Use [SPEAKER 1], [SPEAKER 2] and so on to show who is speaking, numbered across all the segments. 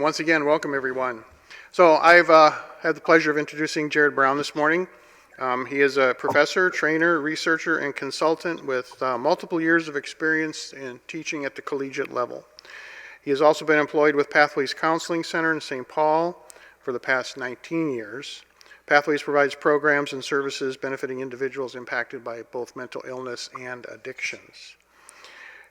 [SPEAKER 1] Once again, welcome everyone. So I've had the pleasure of introducing Jared Brown this morning. He is a professor, trainer, researcher, and consultant with multiple years of experience in teaching at the collegiate level. He has also been employed with Pathways Counseling Center in St. Paul for the past 19 years. Pathways provides programs and services benefiting individuals impacted by both mental illness and addictions.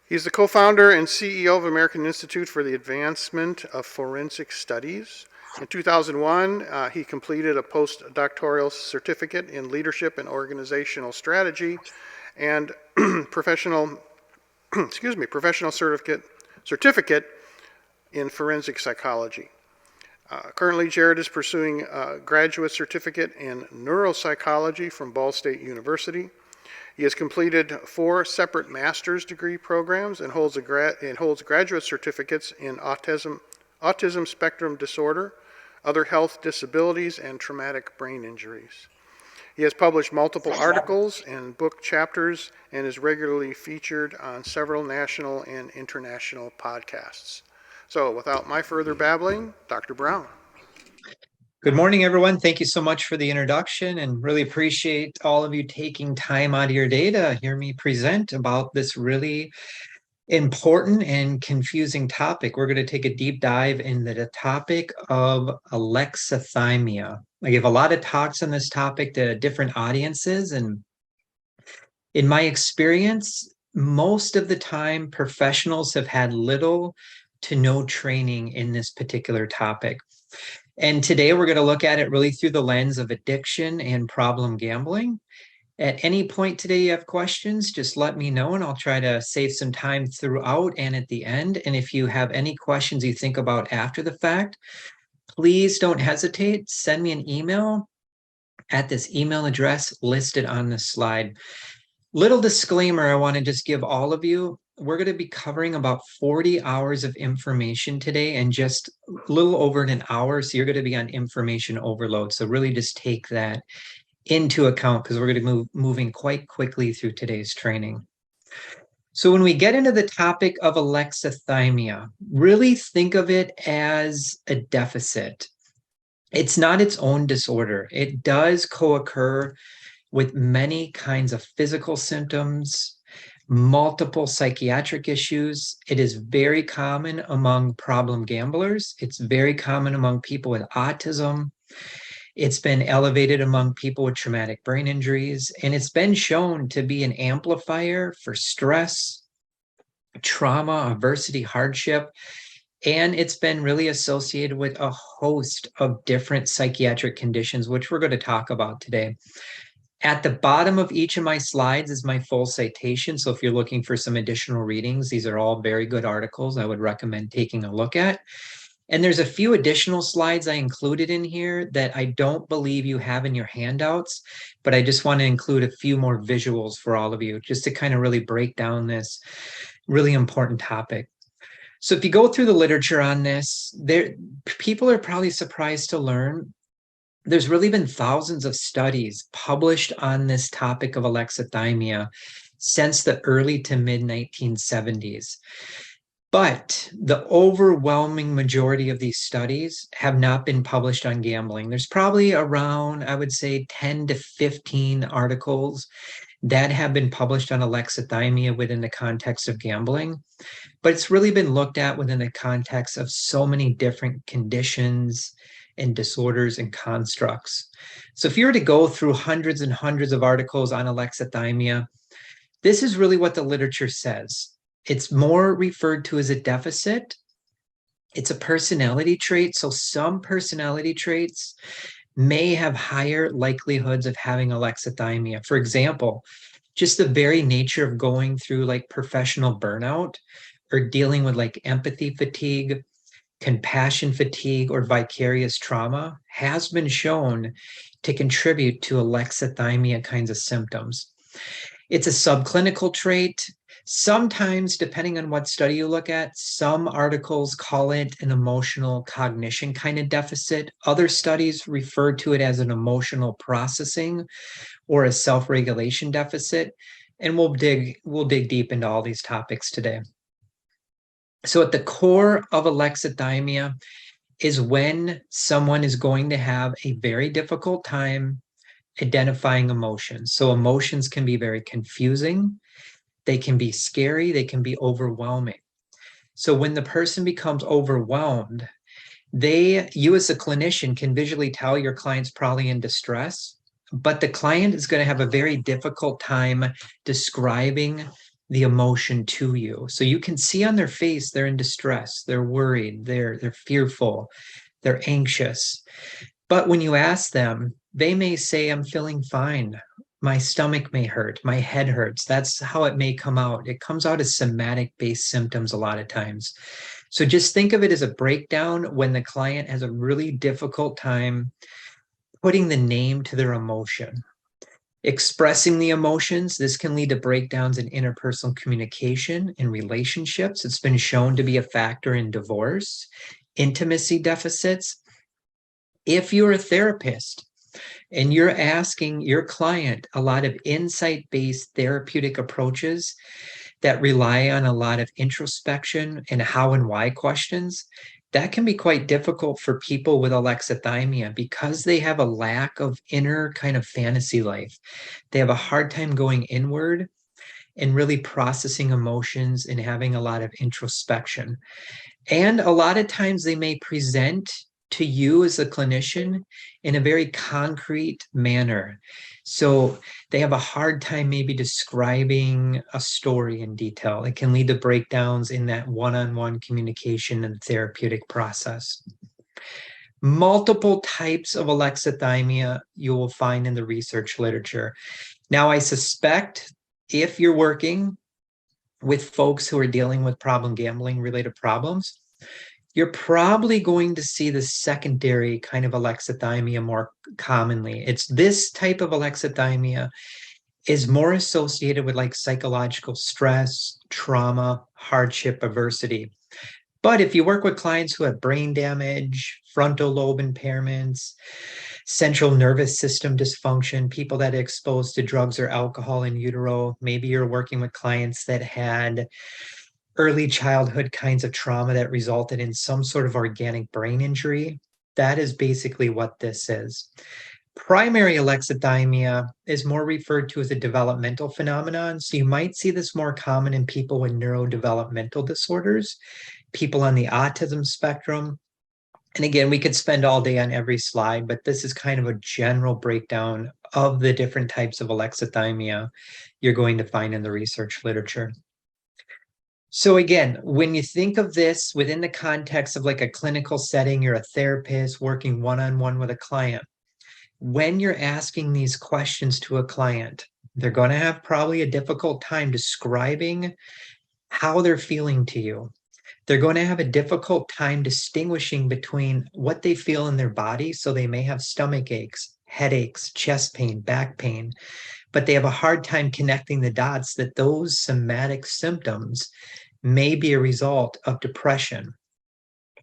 [SPEAKER 1] He's the co-founder and CEO of American Institute for the Advancement of Forensic Studies. In 2001, he completed a postdoctoral certificate in leadership and organizational strategy and professional certificate in forensic psychology. Currently, Jared is pursuing a graduate certificate in neuropsychology from Ball State University. He has completed 4 separate master's degree programs and holds graduate certificates in autism spectrum disorder, other health disabilities, and traumatic brain injuries. He has published multiple articles and book chapters and is regularly featured on several national and international podcasts. So without my further babbling, Dr. Brown.
[SPEAKER 2] Good morning, everyone. Thank you so much for the introduction and really appreciate all of you taking time out of your day to hear me present about this really important and confusing topic. We're going to take a deep dive into the topic of alexithymia. I give a lot of talks on this topic to different audiences, and in my experience, most of the time professionals have had little to no training in this particular topic. And today we're going to look at it really through the lens of addiction and problem gambling. At any point today you have questions, just let me know and I'll try to save some time throughout and at the end. And if you have any questions you think about after the fact, please don't hesitate. Send me an email at this email address listed on the slide. Little disclaimer I want to just give all of you. We're going to be covering about 40 hours of information today and just a little over an hour. So you're going to be on information overload. So really just take that into account because we're going to be moving quite quickly through today's training. So when we get into the topic of alexithymia, really think of it as a deficit. It's not its own disorder. It does co-occur with many kinds of physical symptoms, multiple psychiatric issues. It is very common among problem gamblers. It's very common among people with autism. It's been elevated among people with traumatic brain injuries, and it's been shown to be an amplifier for stress, trauma, adversity, hardship, and it's been really associated with a host of different psychiatric conditions, which we're going to talk about today. At the bottom of each of my slides is my full citation. So if you're looking for some additional readings, these are all very good articles I would recommend taking a look at. And there's a few additional slides I included in here that I don't believe you have in your handouts, but I just want to include a few more visuals for all of you, just to kind of really break down this really important topic. So if you go through the literature on this, people are probably surprised to learn there's really been thousands of studies published on this topic of alexithymia since the early to mid 1970s. But the overwhelming majority of these studies have not been published on gambling. There's probably around, I would say, 10 to 15 articles that have been published on alexithymia within the context of gambling. But it's really been looked at within the context of so many different conditions and disorders and constructs. So if you were to go through hundreds and hundreds of articles on alexithymia, this is really what the literature says. It's more referred to as a deficit. It's a personality trait. So some personality traits may have higher likelihoods of having alexithymia. For example, just the very nature of going through like professional burnout or dealing with like empathy fatigue, compassion fatigue, or vicarious trauma has been shown to contribute to alexithymia kinds of symptoms. It's a subclinical trait. Sometimes, depending on what study you look at, some articles call it an emotional cognition kind of deficit. Other studies refer to it as an emotional processing or a self-regulation deficit. And we'll dig deep into all these topics today. So at the core of alexithymia is when someone is going to have a very difficult time identifying emotions. So emotions can be very confusing, they can be scary, they can be overwhelming. So when the person becomes overwhelmed, you as a clinician can visually tell your client's probably in distress, but the client is going to have a very difficult time describing the emotion to you. So you can see on their face they're in distress, they're worried, they're fearful, they're anxious. But when you ask them, they may say, I'm feeling fine. My stomach may hurt. My head hurts. That's how it may come out. It comes out as somatic based symptoms a lot of times. So just think of it as a breakdown when the client has a really difficult time putting the name to their emotion. Expressing the emotions, this can lead to breakdowns in interpersonal communication in relationships. It's been shown to be a factor in divorce, intimacy deficits. If you're a therapist and you're asking your client a lot of insight-based therapeutic approaches that rely on a lot of introspection and how and why questions, that can be quite difficult for people with alexithymia because they have a lack of inner kind of fantasy life. They have a hard time going inward and really processing emotions and having a lot of introspection. And a lot of times they may present to you as a clinician in a very concrete manner. So they have a hard time maybe describing a story in detail. It can lead to breakdowns in that one-on-one communication and therapeutic process. Multiple types of alexithymia you will find in the research literature. Now, I suspect if you're working with folks who are dealing with problem gambling related problems, you're probably going to see the secondary kind of alexithymia more commonly. It's this type of alexithymia is more associated with like psychological stress, trauma, hardship, adversity. But if you work with clients who have brain damage, frontal lobe impairments, central nervous system dysfunction, people that are exposed to drugs or alcohol in utero, maybe you're working with clients that had early childhood kinds of trauma that resulted in some sort of organic brain injury. That is basically what this is. Primary alexithymia is more referred to as a developmental phenomenon. So you might see this more common in people with neurodevelopmental disorders, people on the autism spectrum. And again, we could spend all day on every slide, but this is kind of a general breakdown of the different types of alexithymia you're going to find in the research literature. So again, when you think of this within the context of like a clinical setting, you're a therapist working one-on-one with a client. When you're asking these questions to a client, they're going to have probably a difficult time describing how they're feeling to you. They're going to have a difficult time distinguishing between what they feel in their body. So they may have stomach aches, headaches, chest pain, back pain, but they have a hard time connecting the dots that those somatic symptoms may be a result of depression,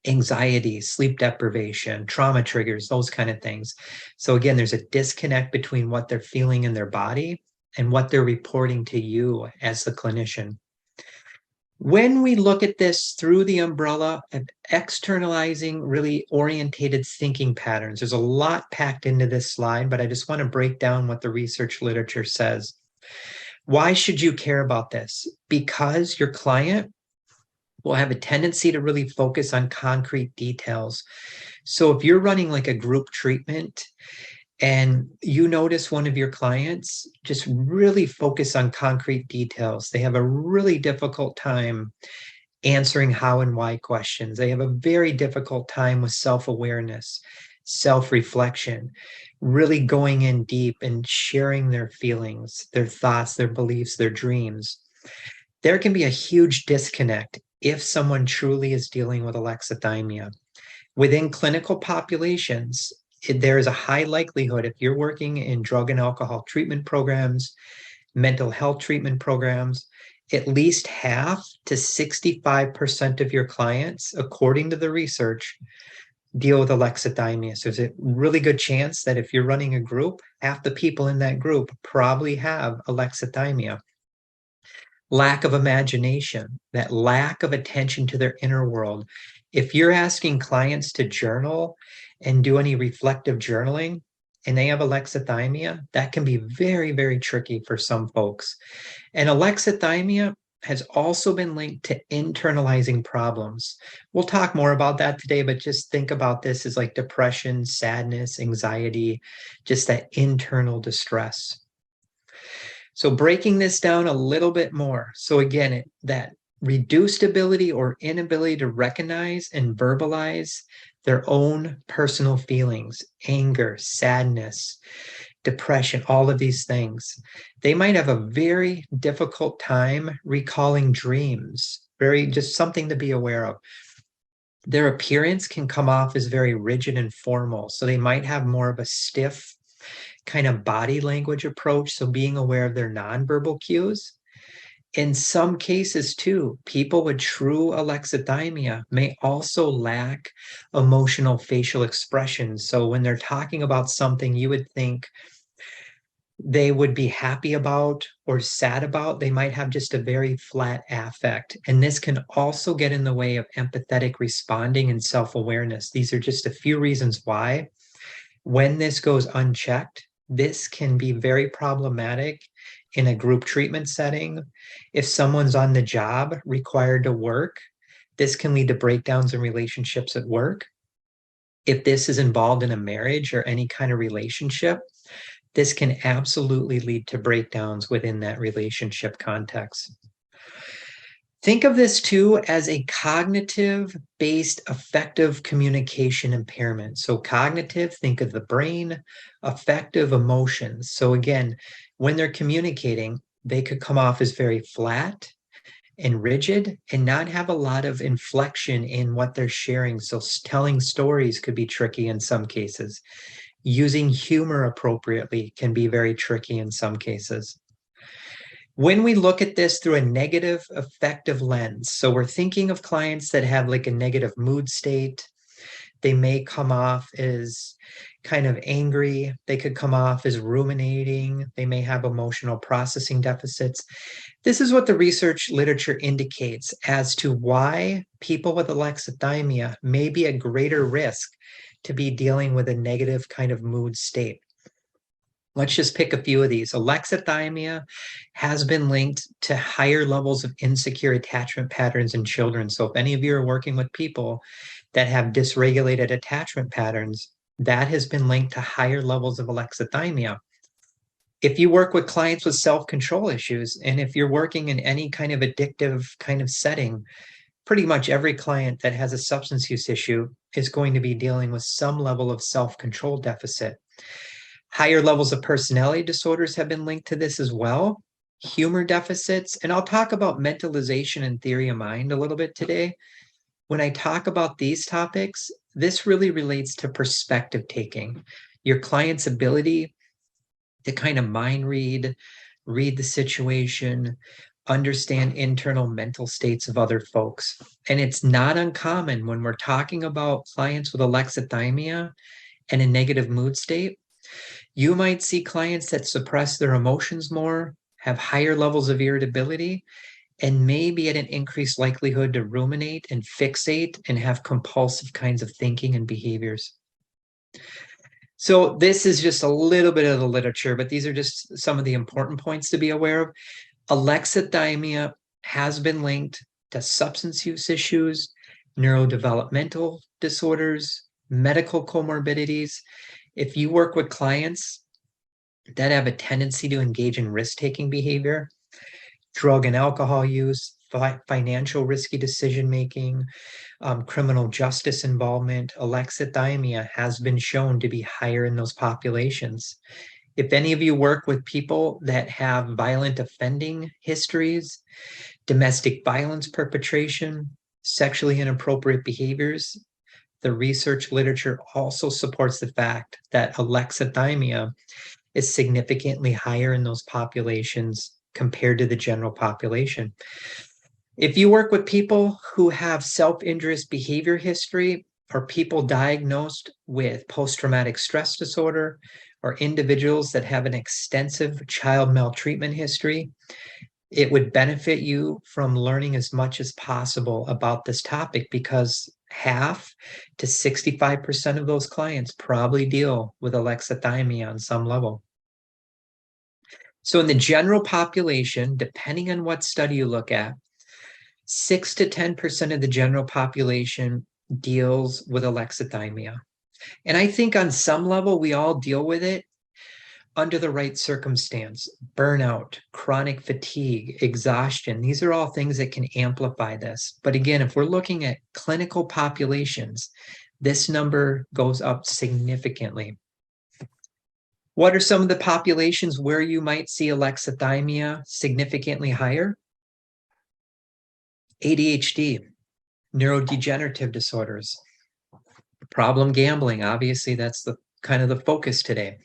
[SPEAKER 2] anxiety, sleep deprivation, trauma triggers, those kind of things. So again, there's a disconnect between what they're feeling in their body and what they're reporting to you as the clinician. When we look at this through the umbrella of externalizing really orientated thinking patterns, there's a lot packed into this slide, but I just want to break down what the research literature says. Why should you care about this? Because your client will have a tendency to really focus on concrete details. So if you're running like a group treatment and you notice one of your clients just really focus on concrete details, they have a really difficult time answering how and why questions. They have a very difficult time with self-awareness, self-reflection, really going in deep and sharing their feelings, their thoughts, their beliefs, their dreams. There can be a huge disconnect if someone truly is dealing with alexithymia. Within clinical populations, there is a high likelihood if you're working in drug and alcohol treatment programs, mental health treatment programs, at least half to 65% of your clients, according to the research, deal with alexithymia. So there's a really good chance that if you're running a group, half the people in that group probably have alexithymia. Lack of imagination, that lack of attention to their inner world. If you're asking clients to journal and do any reflective journaling and they have alexithymia, that can be very, very tricky for some folks. And alexithymia has also been linked to internalizing problems. We'll talk more about that today, but just think about this as like depression, sadness, anxiety, just that internal distress. So breaking this down a little bit more. So again, that reduced ability or inability to recognize and verbalize their own personal feelings, anger, sadness, depression, all of these things. They might have a very difficult time recalling dreams, very just something to be aware of. Their appearance can come off as very rigid and formal. So they might have more of a stiff kind of body language approach. So being aware of their nonverbal cues. In some cases, too, people with true alexithymia may also lack emotional facial expressions. So when they're talking about something you would think they would be happy about or sad about, they might have just a very flat affect. And this can also get in the way of empathetic responding and self-awareness. These are just a few reasons why. When this goes unchecked, this can be very problematic in a group treatment setting. If someone's on the job required to work, this can lead to breakdowns in relationships at work. If this is involved in a marriage or any kind of relationship, this can absolutely lead to breakdowns within that relationship context. Think of this too as a cognitive-based affective communication impairment. So cognitive, think of the brain, affective emotions. So again, when they're communicating, they could come off as very flat and rigid and not have a lot of inflection in what they're sharing. So telling stories could be tricky in some cases. Using humor appropriately can be very tricky in some cases. When we look at this through a negative affective lens, so we're thinking of clients that have like a negative mood state, they may come off as kind of angry, they could come off as ruminating, they may have emotional processing deficits. This is what the research literature indicates as to why people with alexithymia may be at greater risk to be dealing with a negative kind of mood state. Let's just pick a few of these. Alexithymia has been linked to higher levels of insecure attachment patterns in children. So if any of you are working with people that have dysregulated attachment patterns, that has been linked to higher levels of alexithymia. If you work with clients with self-control issues, and if you're working in any kind of addictive kind of setting, pretty much every client that has a substance use issue is going to be dealing with some level of self-control deficit. Higher levels of personality disorders have been linked to this as well. Humor deficits, and I'll talk about mentalization and theory of mind a little bit today. When I talk about these topics, this really relates to perspective taking, your client's ability to kind of mind read the situation, understand internal mental states of other folks. And it's not uncommon when we're talking about clients with alexithymia and a negative mood state. You might see clients that suppress their emotions more, have higher levels of irritability, and may be at an increased likelihood to ruminate and fixate and have compulsive kinds of thinking and behaviors. So this is just a little bit of the literature, but these are just some of the important points to be aware of. Alexithymia has been linked to substance use issues, neurodevelopmental disorders, medical comorbidities. If you work with clients that have a tendency to engage in risk-taking behavior, drug and alcohol use, financial risky decision-making, criminal justice involvement, alexithymia has been shown to be higher in those populations. If any of you work with people that have violent offending histories, domestic violence perpetration, sexually inappropriate behaviors, the research literature also supports the fact that alexithymia is significantly higher in those populations compared to the general population. If you work with people who have self-injurious behavior history or people diagnosed with post-traumatic stress disorder or individuals that have an extensive child maltreatment history, It would benefit you from learning as much as possible about this topic because half to 65% of those clients probably deal with alexithymia on some level. So in the general population, depending on what study you look at, 6 to 10% of the general population deals with alexithymia. And I think on some level, we all deal with it under the right circumstance. Burnout, chronic fatigue, exhaustion, these are all things that can amplify this. But again, if we're looking at clinical populations, this number goes up significantly. What are some of the populations where you might see alexithymia significantly higher? ADHD, neurodegenerative disorders, problem gambling. Obviously, that's the kind of the focus today.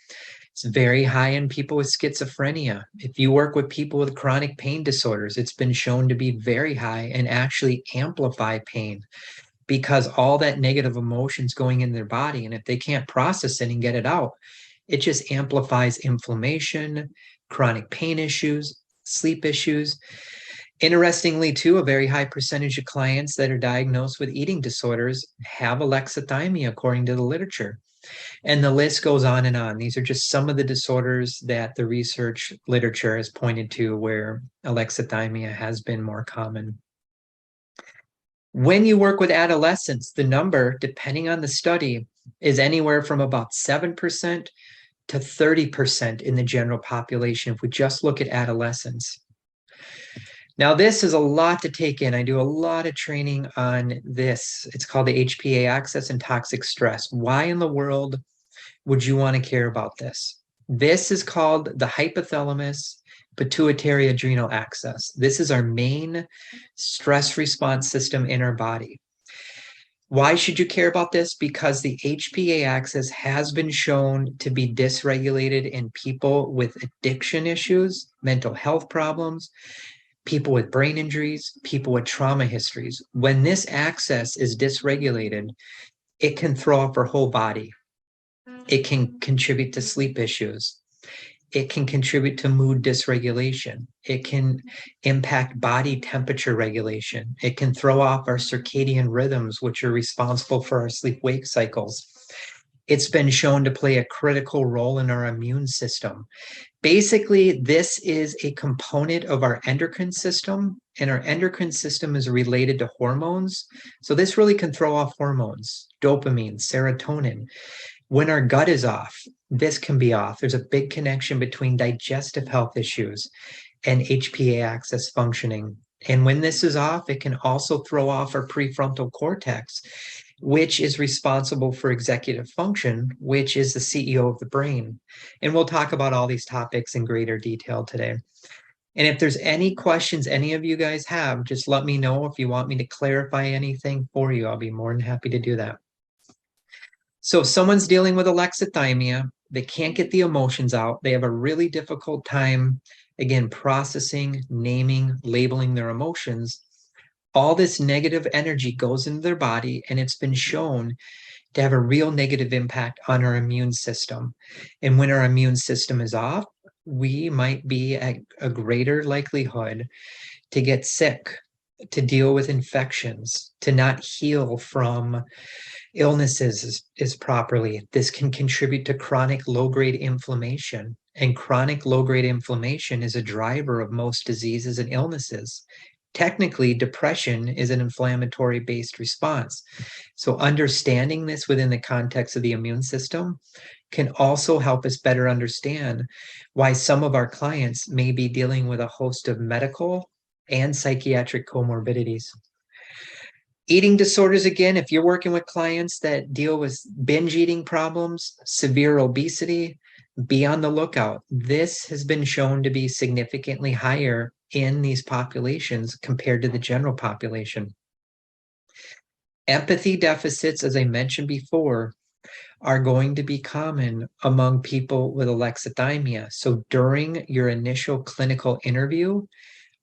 [SPEAKER 2] It's very high in people with schizophrenia. If you work with people with chronic pain disorders, it's been shown to be very high and actually amplify pain because all that negative emotions going in their body, and if they can't process it and get it out, it just amplifies inflammation, chronic pain issues, sleep issues. Interestingly, too, a very high percentage of clients that are diagnosed with eating disorders have alexithymia, according to the literature. And the list goes on and on. These are just some of the disorders that the research literature has pointed to where alexithymia has been more common. When you work with adolescents, the number, depending on the study, is anywhere from about 7% to 30% in the general population if we just look at adolescents. Now, this is a lot to take in. I do a lot of training on this. It's called the HPA axis and toxic stress. Why in the world would you want to care about this? This is called the hypothalamus pituitary adrenal axis. This is our main stress response system in our body. Why should you care about this? Because the HPA axis has been shown to be dysregulated in people with addiction issues, mental health problems, people with brain injuries, people with trauma histories. When this axis is dysregulated, it can throw off our whole body. It can contribute to sleep issues. It can contribute to mood dysregulation. It can impact body temperature regulation. It can throw off our circadian rhythms, which are responsible for our sleep-wake cycles. It's been shown to play a critical role in our immune system. Basically, this is a component of our endocrine system, and our endocrine system is related to hormones. So this really can throw off hormones, dopamine, serotonin. When our gut is off, this can be off. There's a big connection between digestive health issues and HPA axis functioning. And when this is off, it can also throw off our prefrontal cortex, which is responsible for executive function, which is the CEO of the brain. And we'll talk about all these topics in greater detail today. And if there's any questions any of you guys have, just let me know. If you want me to clarify anything for you, I'll be more than happy to do that. So if someone's dealing with alexithymia, they can't get the emotions out, they have a really difficult time, again, processing, naming, labeling their emotions, all this negative energy goes into their body, and it's been shown to have a real negative impact on our immune system. And when our immune system is off, we might be at a greater likelihood to get sick, to deal with infections, to not heal from illnesses is properly. This can contribute to chronic low-grade inflammation. And chronic low-grade inflammation is a driver of most diseases and illnesses. Technically, depression is an inflammatory-based response. So understanding this within the context of the immune system can also help us better understand why some of our clients may be dealing with a host of medical and psychiatric comorbidities. Eating disorders, again, if you're working with clients that deal with binge eating problems, severe obesity, be on the lookout. This has been shown to be significantly higher in these populations compared to the general population. Empathy deficits, as I mentioned before, are going to be common among people with alexithymia. So during your initial clinical interview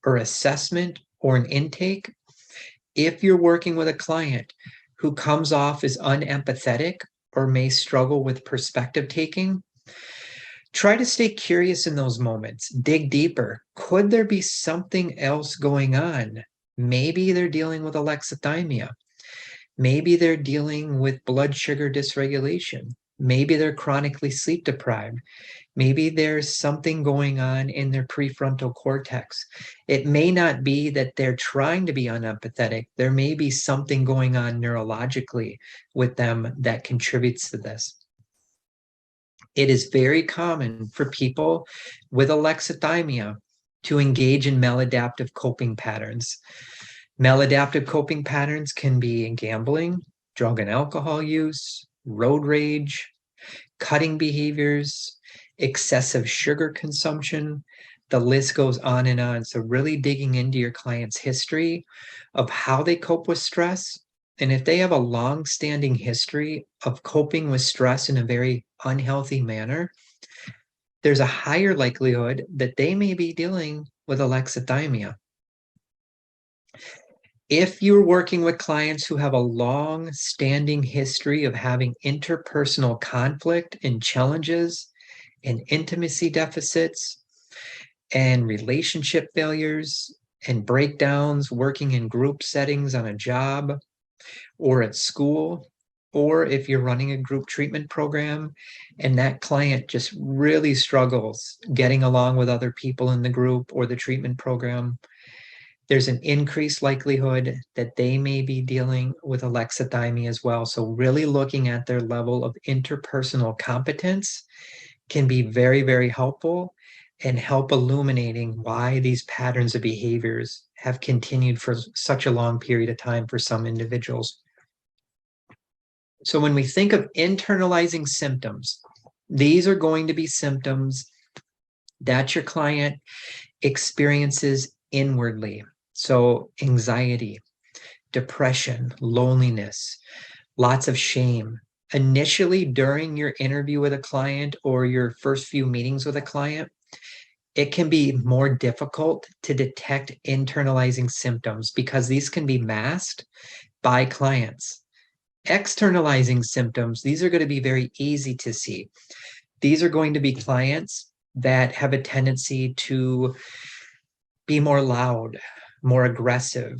[SPEAKER 2] or assessment or an intake, if you're working with a client who comes off as unempathetic or may struggle with perspective taking, Try to stay curious in those moments. Dig deeper. Could there be something else going on? Maybe they're dealing with alexithymia. Maybe they're dealing with blood sugar dysregulation. Maybe they're chronically sleep deprived. Maybe there's something going on in their prefrontal cortex. It may not be that they're trying to be unempathetic. There may be something going on neurologically with them that contributes to this. It is very common for people with alexithymia to engage in maladaptive coping patterns. Maladaptive coping patterns can be gambling, drug and alcohol use, road rage, cutting behaviors, excessive sugar consumption. The list goes on and on. So really digging into your client's history of how they cope with stress. And if they have a long-standing history of coping with stress in a very unhealthy manner, there's a higher likelihood that they may be dealing with alexithymia. If you're working with clients who have a long-standing history of having interpersonal conflict and challenges and intimacy deficits and relationship failures and breakdowns working in group settings on a job or at school, or if you're running a group treatment program and that client just really struggles getting along with other people in the group or the treatment program, there's an increased likelihood that they may be dealing with alexithymia as well. So really looking at their level of interpersonal competence can be very, very helpful and help illuminating why these patterns of behaviors have continued for such a long period of time for some individuals. So when we think of internalizing symptoms, these are going to be symptoms that your client experiences inwardly. So anxiety, depression, loneliness, lots of shame. Initially, during your interview with a client or your first few meetings with a client, it can be more difficult to detect internalizing symptoms because these can be masked by clients. Externalizing symptoms, these are going to be very easy to see. These are going to be clients that have a tendency to be more loud, more aggressive,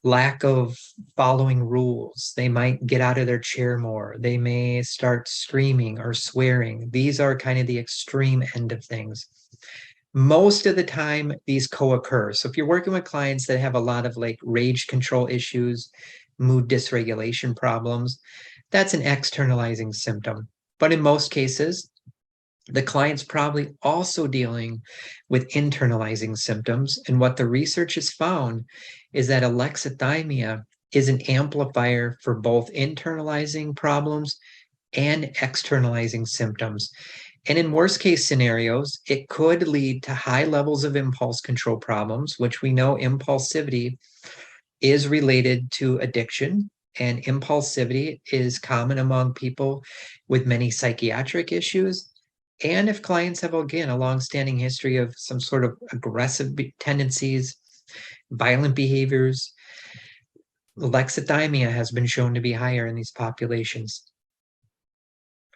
[SPEAKER 2] lack of following rules. They might get out of their chair more. They may start screaming or swearing. These are kind of the extreme end of things. Most of the time, these co-occur. So if you're working with clients that have a lot of like rage control issues, mood dysregulation problems, that's an externalizing symptom. But in most cases, the client's probably also dealing with internalizing symptoms. And what the research has found is that alexithymia is an amplifier for both internalizing problems and externalizing symptoms. And in worst case scenarios, it could lead to high levels of impulse control problems, which we know impulsivity is related to addiction. And impulsivity is common among people with many psychiatric issues. And if clients have, again, a longstanding history of some sort of aggressive tendencies, violent behaviors, alexithymia has been shown to be higher in these populations.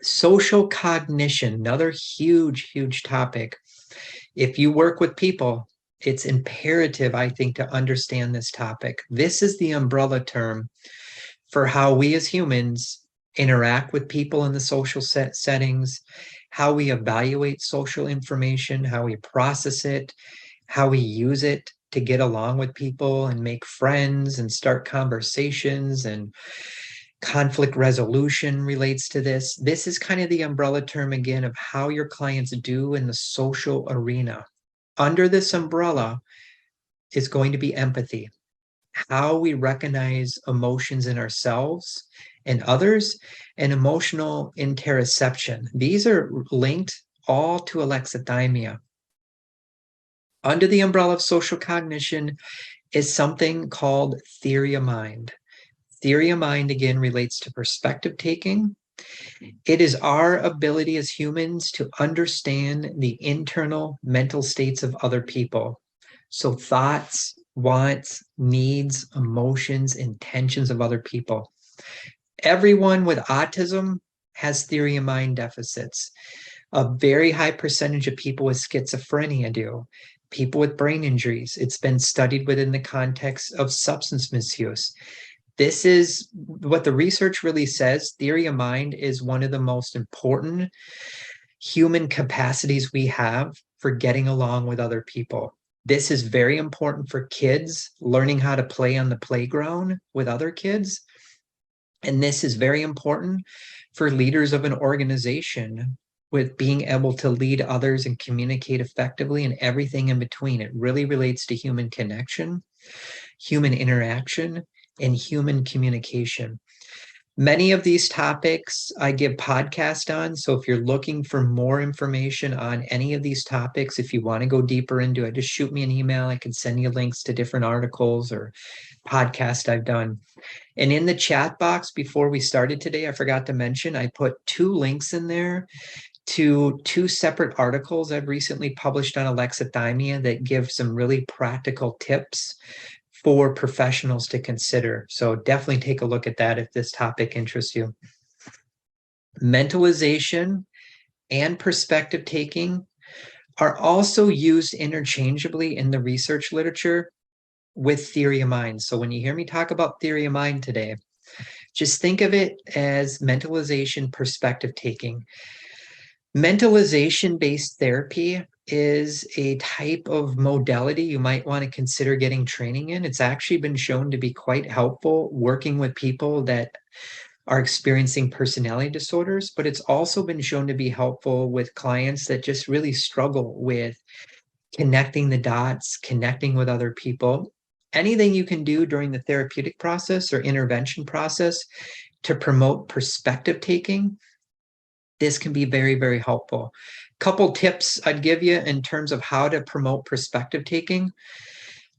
[SPEAKER 2] Social cognition, another huge, huge topic. If you work with people, it's imperative, I think, to understand this topic. This is the umbrella term for how we as humans interact with people in the social settings, how we evaluate social information, how we process it, how we use it to get along with people and make friends and start conversations, and conflict resolution relates to this. This is kind of the umbrella term again of how your clients do in the social arena. Under this umbrella is going to be empathy, how we recognize emotions in ourselves and others, and emotional interoception. These are linked all to alexithymia. Under the umbrella of social cognition is something called theory of mind. Theory of mind, again, relates to perspective taking. It is our ability as humans to understand the internal mental states of other people. So thoughts, wants, needs, emotions, intentions of other people. Everyone with autism has theory of mind deficits. A very high percentage of people with schizophrenia do. People with brain injuries. It's been studied within the context of substance misuse. This is what the research really says. Theory of mind is one of the most important human capacities we have for getting along with other people. This is very important for kids learning how to play on the playground with other kids. And this is very important for leaders of an organization with being able to lead others and communicate effectively and everything in between. It really relates to human connection, human interaction, and human communication. Many of these topics I give podcasts on. So if you're looking for more information on any of these topics, if you want to go deeper into it, just shoot me an email. I can send you links to different articles or podcasts I've done. And in the chat box before we started today, I forgot to mention, I put 2 links in there to 2 separate articles I've recently published on alexithymia that give some really practical tips for professionals to consider. So definitely take a look at that if this topic interests you. Mentalization and perspective taking are also used interchangeably in the research literature with theory of mind. So when you hear me talk about theory of mind today, just think of it as mentalization, perspective taking. Mentalization-based therapy is a type of modality you might want to consider getting training in. It's actually been shown to be quite helpful working with people that are experiencing personality disorders, but it's also been shown to be helpful with clients that just really struggle with connecting the dots, connecting with other people. Anything you can do during the therapeutic process or intervention process to promote perspective taking, this can be very, very helpful. Couple tips I'd give you in terms of how to promote perspective taking.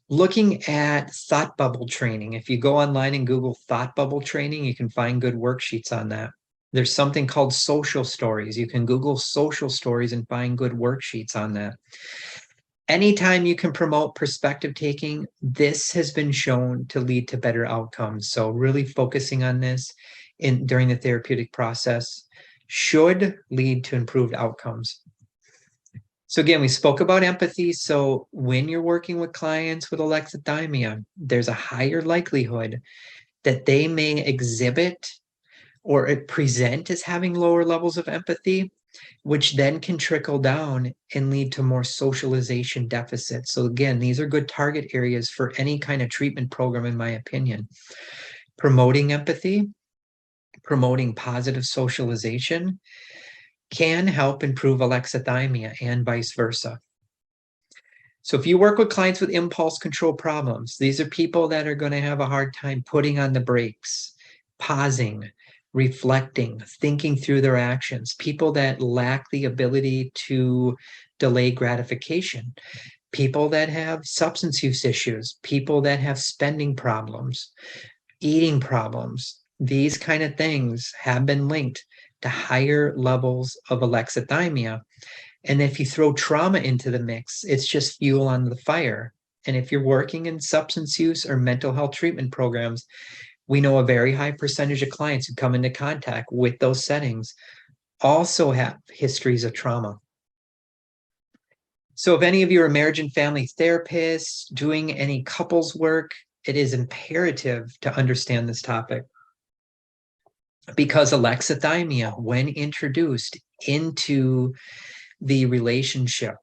[SPEAKER 2] Looking at thought bubble training. If you go online and Google thought bubble training, you can find good worksheets on that. There's something called social stories. You can Google social stories and find good worksheets on that. Anytime you can promote perspective taking, this has been shown to lead to better outcomes. So really focusing on this during the therapeutic process should lead to improved outcomes. So again, we spoke about empathy. So when you're working with clients with alexithymia, there's a higher likelihood that they may exhibit or present as having lower levels of empathy, which then can trickle down and lead to more socialization deficits. So again, these are good target areas for any kind of treatment program, in my opinion. Promoting empathy, promoting positive socialization can help improve alexithymia and vice versa. So if you work with clients with impulse control problems, these are people that are going to have a hard time putting on the brakes, pausing, reflecting, thinking through their actions, people that lack the ability to delay gratification, people that have substance use issues, people that have spending problems, eating problems. These kind of things have been linked to higher levels of alexithymia. And if you throw trauma into the mix, it's just fuel on the fire. And if you're working in substance use or mental health treatment programs, we know a very high percentage of clients who come into contact with those settings also have histories of trauma. So if any of you are marriage and family therapists doing any couples work, it is imperative to understand this topic. Because alexithymia, when introduced into the relationship,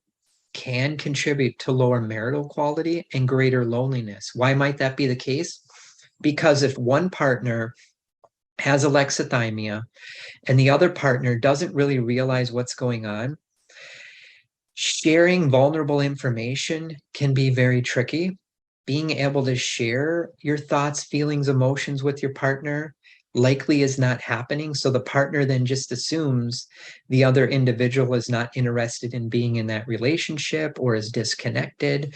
[SPEAKER 2] can contribute to lower marital quality and greater loneliness. Why might that be the case? Because if one partner has alexithymia and the other partner doesn't really realize what's going on, sharing vulnerable information can be very tricky. Being able to share your thoughts, feelings, emotions with your partner likely is not happening. So the partner then just assumes the other individual is not interested in being in that relationship or is disconnected.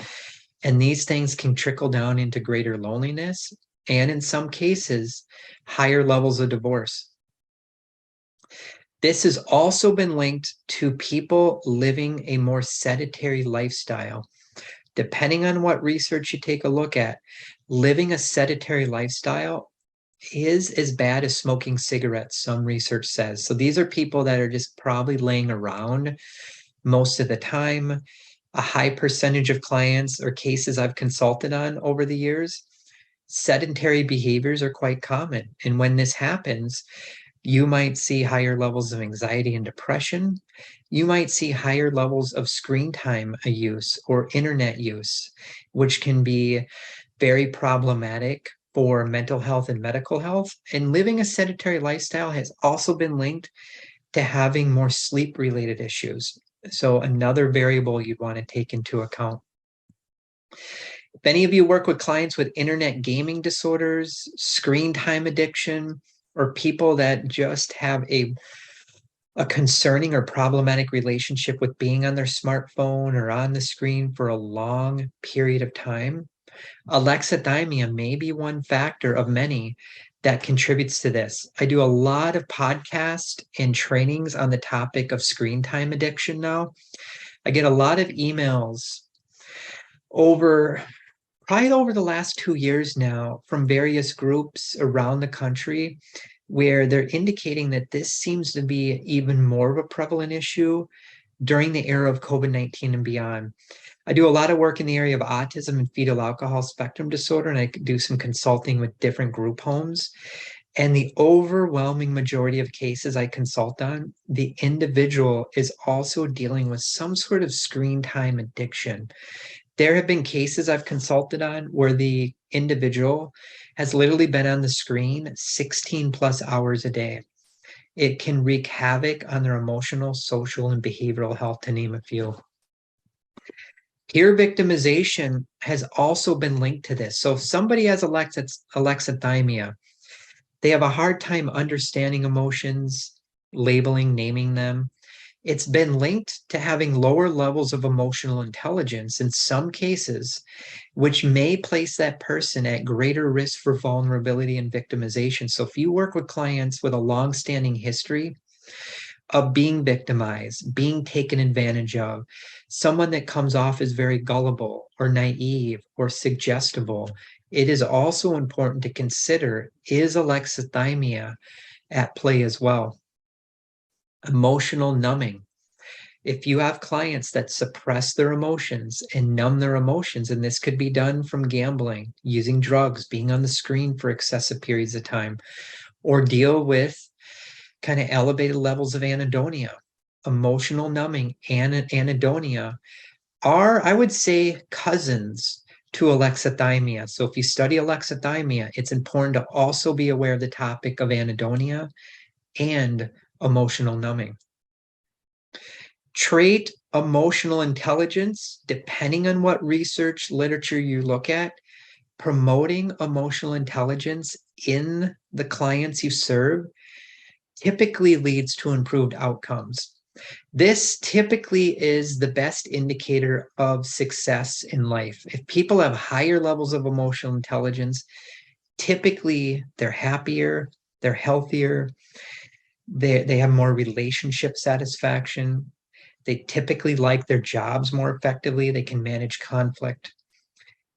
[SPEAKER 2] And these things can trickle down into greater loneliness and in some cases, higher levels of divorce. This has also been linked to people living a more sedentary lifestyle. Depending on what research you take a look at, living a sedentary lifestyle is as bad as smoking cigarettes, some research says. So these are people that are just probably laying around most of the time. A high percentage of clients or cases I've consulted on over the years, sedentary behaviors are quite common. And when this happens, you might see higher levels of anxiety and depression. You might see higher levels of screen time use or internet use, which can be very problematic for mental health and medical health. And living a sedentary lifestyle has also been linked to having more sleep related issues. So, another variable you'd want to take into account. If any of you work with clients with internet gaming disorders, screen time addiction, or people that just have a concerning or problematic relationship with being on their smartphone or on the screen for a long period of time, alexithymia may be one factor of many that contributes to this. I do a lot of podcasts and trainings on the topic of screen time addiction now. I get a lot of emails over probably over the last 2 years now from various groups around the country where they're indicating that this seems to be even more of a prevalent issue during the era of COVID-19 and beyond. I do a lot of work in the area of autism and fetal alcohol spectrum disorder, and I do some consulting with different group homes. And the overwhelming majority of cases I consult on, the individual is also dealing with some sort of screen time addiction. There have been cases I've consulted on where the individual has literally been on the screen 16 plus hours a day. It can wreak havoc on their emotional, social, and behavioral health, to name a few. Peer victimization has also been linked to this. So if somebody has alexithymia, they have a hard time understanding emotions, labeling, naming them. It's been linked to having lower levels of emotional intelligence in some cases, which may place that person at greater risk for vulnerability and victimization. So if you work with clients with a long-standing history of being victimized, being taken advantage of, someone that comes off as very gullible or naive or suggestible, it is also important to consider, is alexithymia at play as well? Emotional numbing. If you have clients that suppress their emotions and numb their emotions, and this could be done from gambling, using drugs, being on the screen for excessive periods of time, or deal with kind of elevated levels of anhedonia. Emotional numbing and anhedonia are, I would say, cousins to alexithymia. So if you study alexithymia, it's important to also be aware of the topic of anhedonia and emotional numbing. Trait emotional intelligence, depending on what research literature you look at, promoting emotional intelligence in the clients you serve typically leads to improved outcomes. This typically is the best indicator of success in life. If people have higher levels of emotional intelligence, typically they're happier, they're healthier, they have more relationship satisfaction. They typically like their jobs more effectively. They can manage conflict.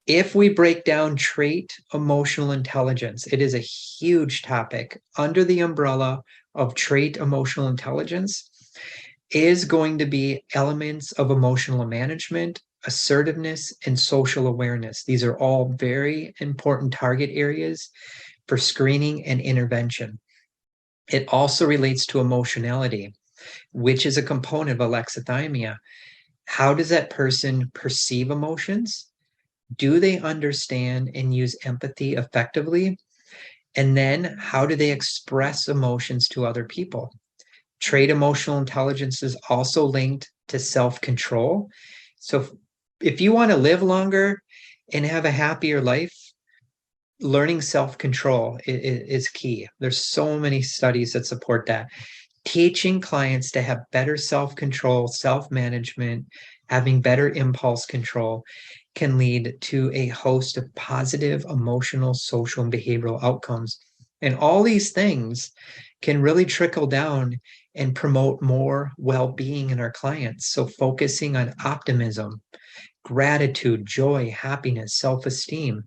[SPEAKER 2] If we break down trait emotional intelligence, it is a huge topic under the umbrella of trait emotional intelligence is going to be elements of emotional management, assertiveness, and social awareness. These are all very important target areas for screening and intervention. It also relates to emotionality, which is a component of alexithymia. How does that person perceive emotions? Do they understand and use empathy effectively? And then how do they express emotions to other people? Trait emotional intelligence is also linked to self-control. So if you want to live longer and have a happier life, learning self-control is key. There's so many studies that support that. Teaching clients to have better self-control, self-management, having better impulse control can lead to a host of positive emotional, social, and behavioral outcomes. And all these things can really trickle down and promote more well-being in our clients. So focusing on optimism, gratitude, joy, happiness, self-esteem.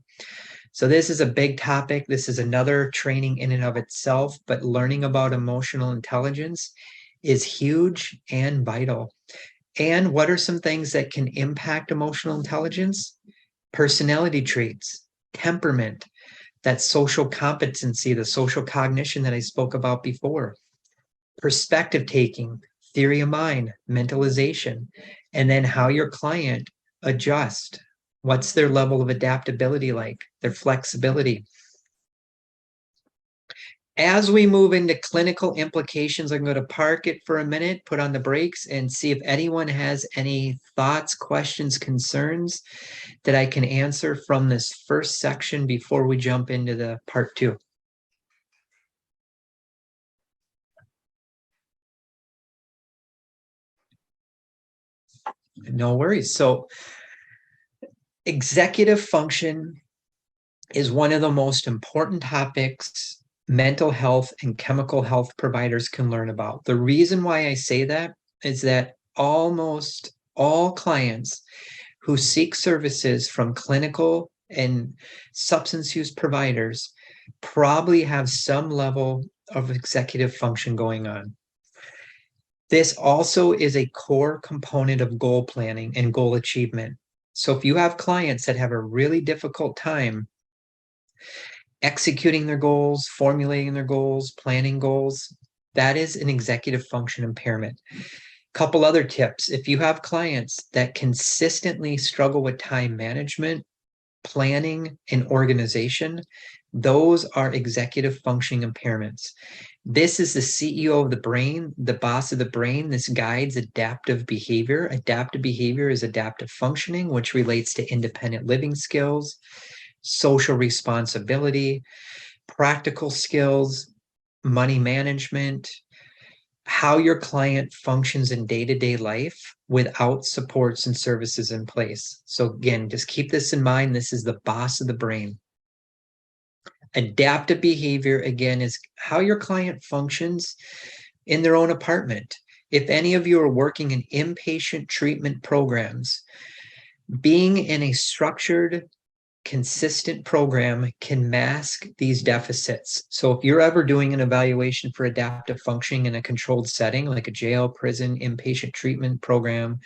[SPEAKER 2] So this is a big topic. This is another training in and of itself, but learning about emotional intelligence is huge and vital. And what are some things that can impact emotional intelligence? Personality traits, temperament, that social competency, the social cognition that I spoke about before, perspective taking, theory of mind, mentalization, and then how your client adjusts. What's their level of adaptability like, their flexibility? As we move into clinical implications, I'm going to park it for a minute, put on the brakes, and see if anyone has any thoughts, questions, concerns that I can answer from this first section before we jump into the part 2. No worries. So executive function is one of the most important topics mental health and chemical health providers can learn about. The reason why I say that is that almost all clients who seek services from clinical and substance use providers probably have some level of executive function going on. This also is a core component of goal planning and goal achievement. So if you have clients that have a really difficult time executing their goals, formulating their goals, planning goals, that is an executive function impairment. Couple other tips. If you have clients that consistently struggle with time management, planning, and organization, those are executive functioning impairments. This is the CEO of the brain, the boss of the brain. This guides adaptive behavior. Adaptive behavior is adaptive functioning, which relates to independent living skills, social responsibility, practical skills, money management, how your client functions in day-to-day life without supports and services in place. So again, just keep this in mind. This is the boss of the brain. Adaptive behavior, again, is how your client functions in their own apartment. If any of you are working in inpatient treatment programs, being in a structured, consistent program can mask these deficits. So if you're ever doing an evaluation for adaptive functioning in a controlled setting, like a jail, prison, inpatient treatment program,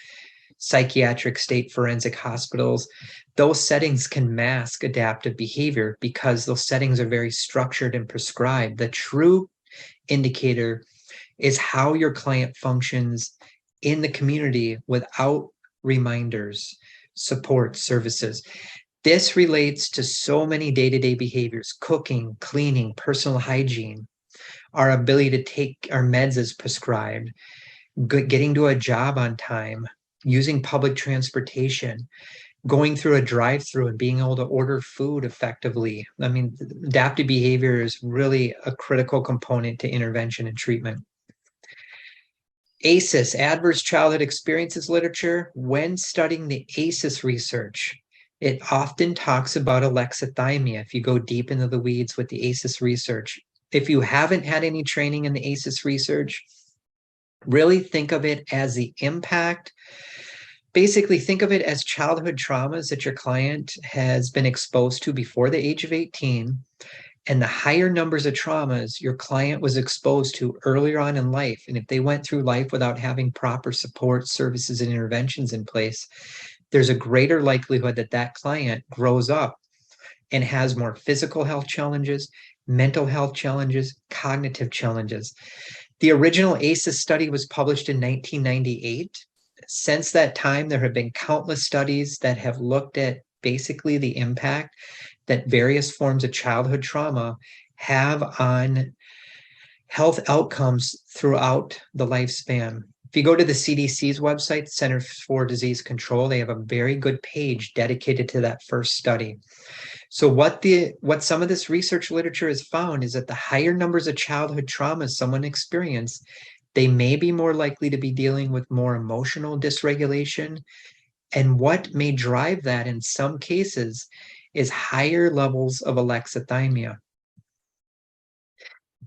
[SPEAKER 2] psychiatric state forensic hospitals, those settings can mask adaptive behavior because those settings are very structured and prescribed. The true indicator is how your client functions in the community without reminders, support, services. This relates to so many day-to-day behaviors: cooking, cleaning, personal hygiene, our ability to take our meds as prescribed, getting to a job on time, using public transportation, going through a drive-through and being able to order food effectively. I mean, adaptive behavior is really a critical component to intervention and treatment. ACEs, Adverse Childhood Experiences literature. When studying the ACEs research, it often talks about alexithymia if you go deep into the weeds with the ACEs research. If you haven't had any training in the ACEs research, really think of it as the impact. Basically, think of it as childhood traumas that your client has been exposed to before the age of 18, and the higher numbers of traumas your client was exposed to earlier on in life. And if they went through life without having proper support, services, and interventions in place, there's a greater likelihood that that client grows up and has more physical health challenges, mental health challenges, cognitive challenges. The original ACEs study was published in 1998. Since that time, there have been countless studies that have looked at basically the impact that various forms of childhood trauma have on health outcomes throughout the lifespan. If you go to the CDC's website, Center for Disease Control, they have a very good page dedicated to that first study. So what some of this research literature has found is that the higher numbers of childhood traumas someone experienced, they may be more likely to be dealing with more emotional dysregulation. And what may drive that in some cases is higher levels of alexithymia.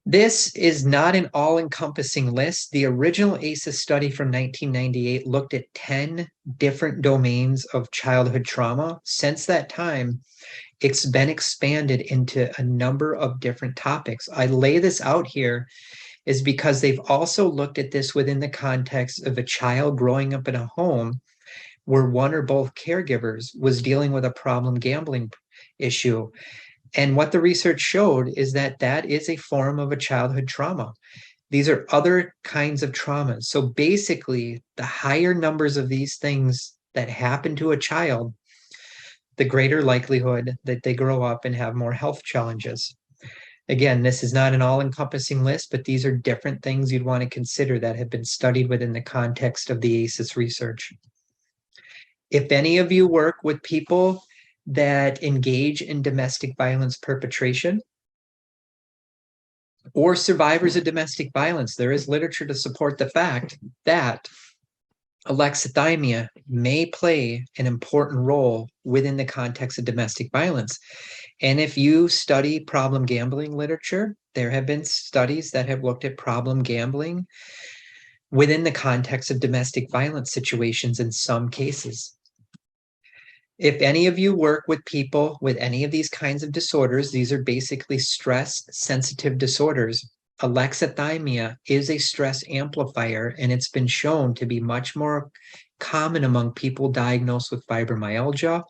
[SPEAKER 2] This is not an all-encompassing list. The original ACEs study from 1998 looked at 10 different domains of childhood trauma. Since that time, It's been expanded into a number of different topics. I lay this out here is because they've also looked at this within the context of a child growing up in a home where one or both caregivers was dealing with a problem gambling issue. And what the research showed is that that is a form of a childhood trauma. These are other kinds of traumas. So basically, the higher numbers of these things that happen to a child, the greater likelihood that they grow up and have more health challenges. Again, this is not an all-encompassing list, but these are different things you'd want to consider that have been studied within the context of the ACEs research. If any of you work with people that engage in domestic violence perpetration or survivors of domestic violence, there is literature to support the fact that alexithymia may play an important role within the context of domestic violence. And if you study problem gambling literature, there have been studies that have looked at problem gambling within the context of domestic violence situations in some cases. If any of you work with people with any of these kinds of disorders, these are basically stress-sensitive disorders. Alexithymia is a stress amplifier, and it's been shown to be much more common among people diagnosed with fibromyalgia,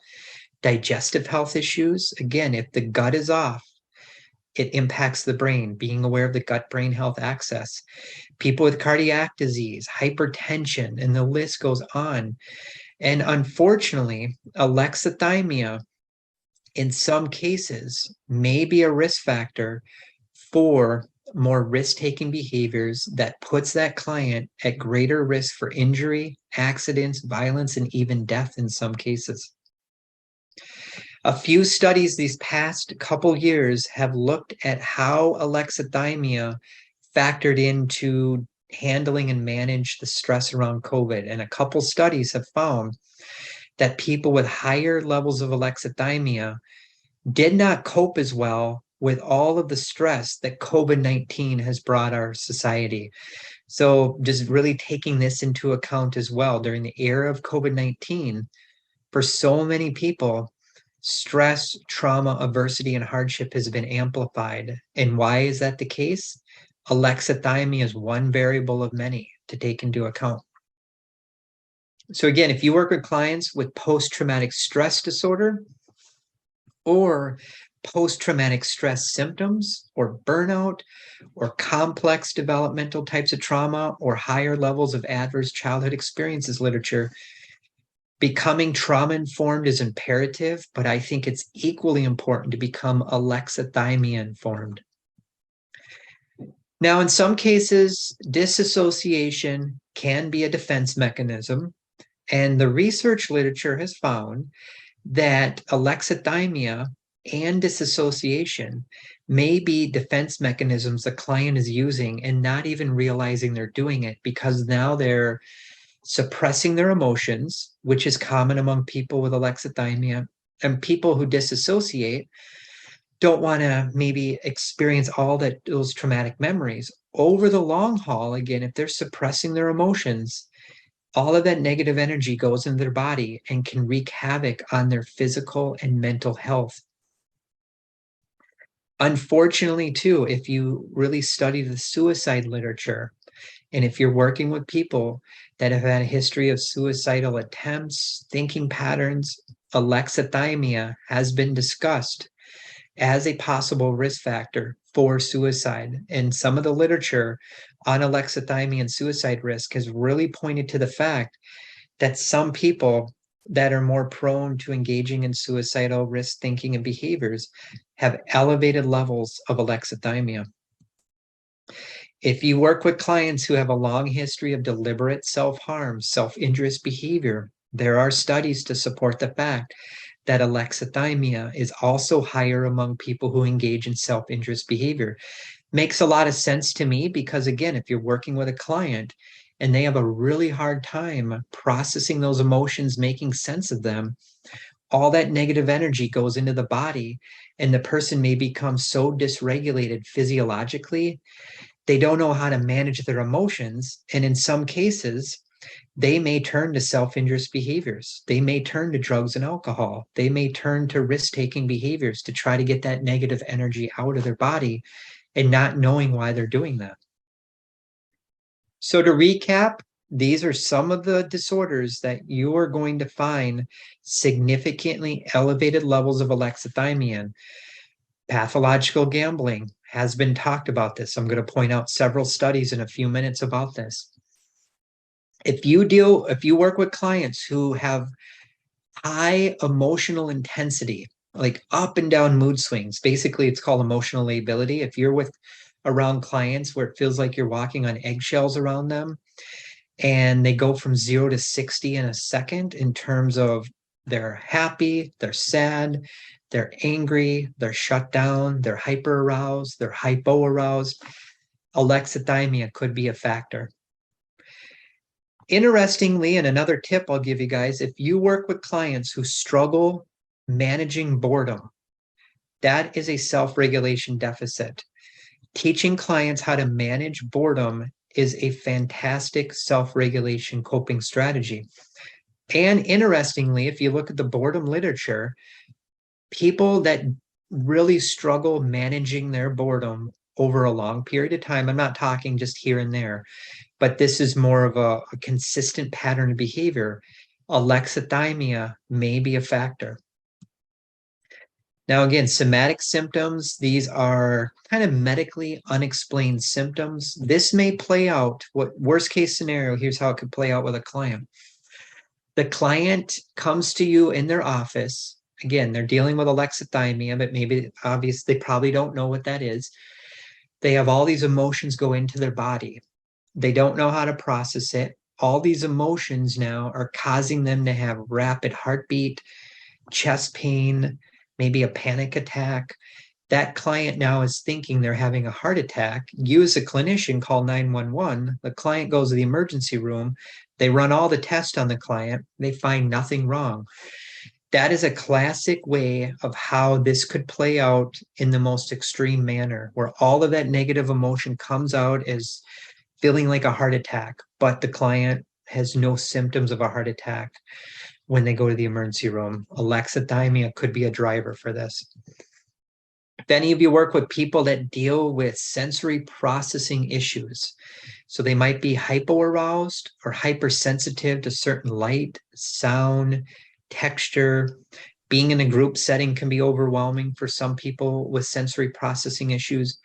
[SPEAKER 2] digestive health issues. Again, if the gut is off, it impacts the brain, being aware of the gut-brain health axis. People with cardiac disease, hypertension, and the list goes on. And unfortunately, alexithymia in some cases may be a risk factor for more risk-taking behaviors that puts that client at greater risk for injury, accidents, violence, and even death in some cases. A few studies these past couple years have looked at how alexithymia factored into handling and manage the stress around COVID. And a couple studies have found that people with higher levels of alexithymia did not cope as well with all of the stress that COVID-19 has brought our society. So just really taking this into account as well during the era of COVID-19, for so many people, stress, trauma, adversity, and hardship has been amplified. And why is that the case? Alexithymia is one variable of many to take into account. So again, if you work with clients with post-traumatic stress disorder or post-traumatic stress symptoms or burnout or complex developmental types of trauma or higher levels of adverse childhood experiences literature, becoming trauma-informed is imperative, but I think it's equally important to become alexithymia-informed. Now, in some cases, disassociation can be a defense mechanism, and the research literature has found that alexithymia and disassociation may be defense mechanisms the client is using and not even realizing they're doing it because now they're suppressing their emotions, which is common among people with alexithymia, and people who disassociate don't want to maybe experience all those traumatic memories. Over the long haul, again, if they're suppressing their emotions, all of that negative energy goes into their body and can wreak havoc on their physical and mental health. Unfortunately, too, if you really study the suicide literature, and if you're working with people that have had a history of suicidal attempts, thinking patterns, alexithymia has been discussed as a possible risk factor for suicide. And some of the literature on alexithymia and suicide risk has really pointed to the fact that some people that are more prone to engaging in suicidal risk thinking and behaviors have elevated levels of alexithymia. If you work with clients who have a long history of deliberate self-harm, self-injurious behavior, there are studies to support the fact that alexithymia is also higher among people who engage in self-injurious behavior. Makes a lot of sense to me because, again, if you're working with a client and they have a really hard time processing those emotions, making sense of them, all that negative energy goes into the body and the person may become so dysregulated physiologically, they don't know how to manage their emotions. And in some cases, They may turn to self-injurious behaviors. They may turn to drugs and alcohol. They may turn to risk-taking behaviors to try to get that negative energy out of their body and not knowing why they're doing that. So to recap, these are some of the disorders that you are going to find significantly elevated levels of alexithymia in. Pathological gambling has been talked about this. I'm going to point out several studies in a few minutes about this. If you work with clients who have high emotional intensity, like up and down mood swings, basically it's called emotional lability. If you're with around clients where it feels like you're walking on eggshells around them and they go from 0 to 60 in a second in terms of they're happy, they're sad, they're angry, they're shut down, they're hyper aroused, they're hypo aroused, alexithymia could be a factor. Interestingly, and another tip I'll give you guys, if you work with clients who struggle managing boredom, that is a self-regulation deficit. Teaching clients how to manage boredom is a fantastic self-regulation coping strategy. And interestingly, if you look at the boredom literature, people that really struggle managing their boredom over a long period of time, I'm not talking just here and there, but this is more of a consistent pattern of behavior. Alexithymia may be a factor. Now, again, somatic symptoms, these are kind of medically unexplained symptoms. This may play out, what worst case scenario, here's how it could play out with a client. The client comes to you in their office. Again, they're dealing with alexithymia, but maybe obvious, they probably don't know what that is. They have all these emotions go into their body. They don't know how to process it. All these emotions now are causing them to have rapid heartbeat, chest pain, maybe a panic attack. That client now is thinking they're having a heart attack. You as a clinician call 911. The client goes to the emergency room. They run all the tests on the client. They find nothing wrong. That is a classic way of how this could play out in the most extreme manner, where all of that negative emotion comes out as feeling like a heart attack, but the client has no symptoms of a heart attack when they go to the emergency room. Alexithymia could be a driver for this. If any of you work with people that deal with sensory processing issues, so they might be hypoaroused or hypersensitive to certain light, sound, texture. Being in a group setting can be overwhelming for some people with sensory processing issues.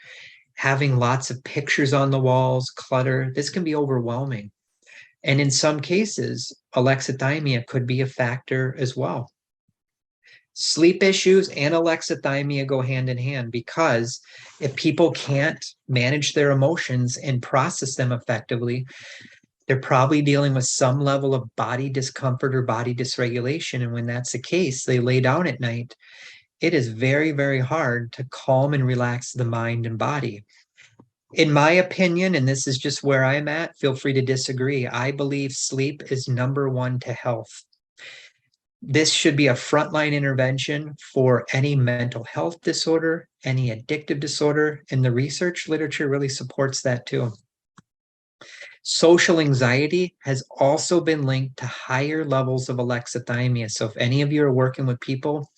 [SPEAKER 2] Having lots of pictures on the walls, clutter, this can be overwhelming. And in some cases, alexithymia could be a factor as well. Sleep issues and alexithymia go hand in hand, because if people can't manage their emotions and process them effectively, they're probably dealing with some level of body discomfort or body dysregulation. And when that's the case, they lay down at night. It is very, very hard to calm and relax the mind and body. In my opinion, and this is just where I'm at, feel free to disagree. I believe sleep is number one to health. This should be a frontline intervention for any mental health disorder, any addictive disorder, and the research literature really supports that too. Social anxiety has also been linked to higher levels of alexithymia. So if any of you are working with people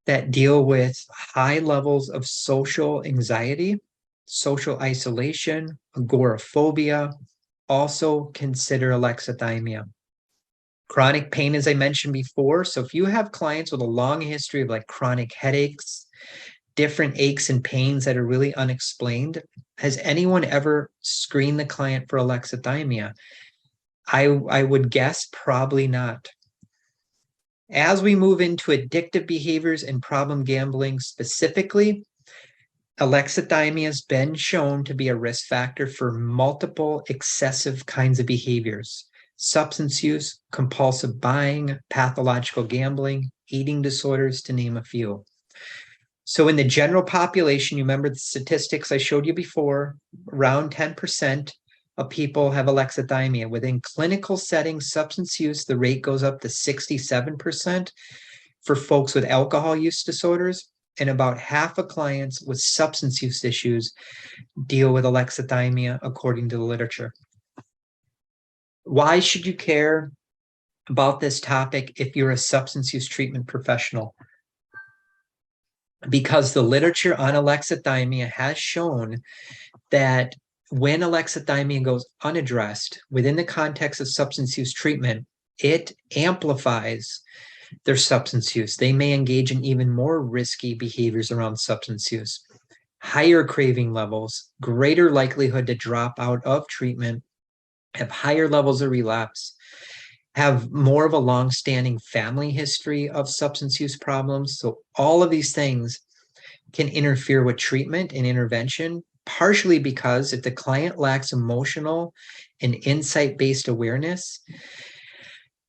[SPEAKER 2] that deal with high levels of social anxiety, social isolation, agoraphobia, also consider alexithymia. Chronic pain, as I mentioned before. So if you have clients with a long history of like chronic headaches, different aches and pains that are really unexplained, has anyone ever screened the client for alexithymia? I would guess probably not. As we move into addictive behaviors and problem gambling specifically, alexithymia has been shown to be a risk factor for multiple excessive kinds of behaviors: substance use, compulsive buying, pathological gambling, eating disorders, to name a few. So in the general population, you remember the statistics I showed you before, around 10% of people have alexithymia. Within clinical settings, substance use, the rate goes up to 67% for folks with alcohol use disorders, and about half of clients with substance use issues deal with alexithymia, according to the literature. Why should you care about this topic if you're a substance use treatment professional? Because the literature on alexithymia has shown that when alexithymia goes unaddressed within the context of substance use treatment, it amplifies their substance use. They may engage in even more risky behaviors around substance use, higher craving levels, greater likelihood to drop out of treatment, have higher levels of relapse, have more of a long-standing family history of substance use problems. So all of these things can interfere with treatment and intervention, partially because if the client lacks emotional and insight-based awareness,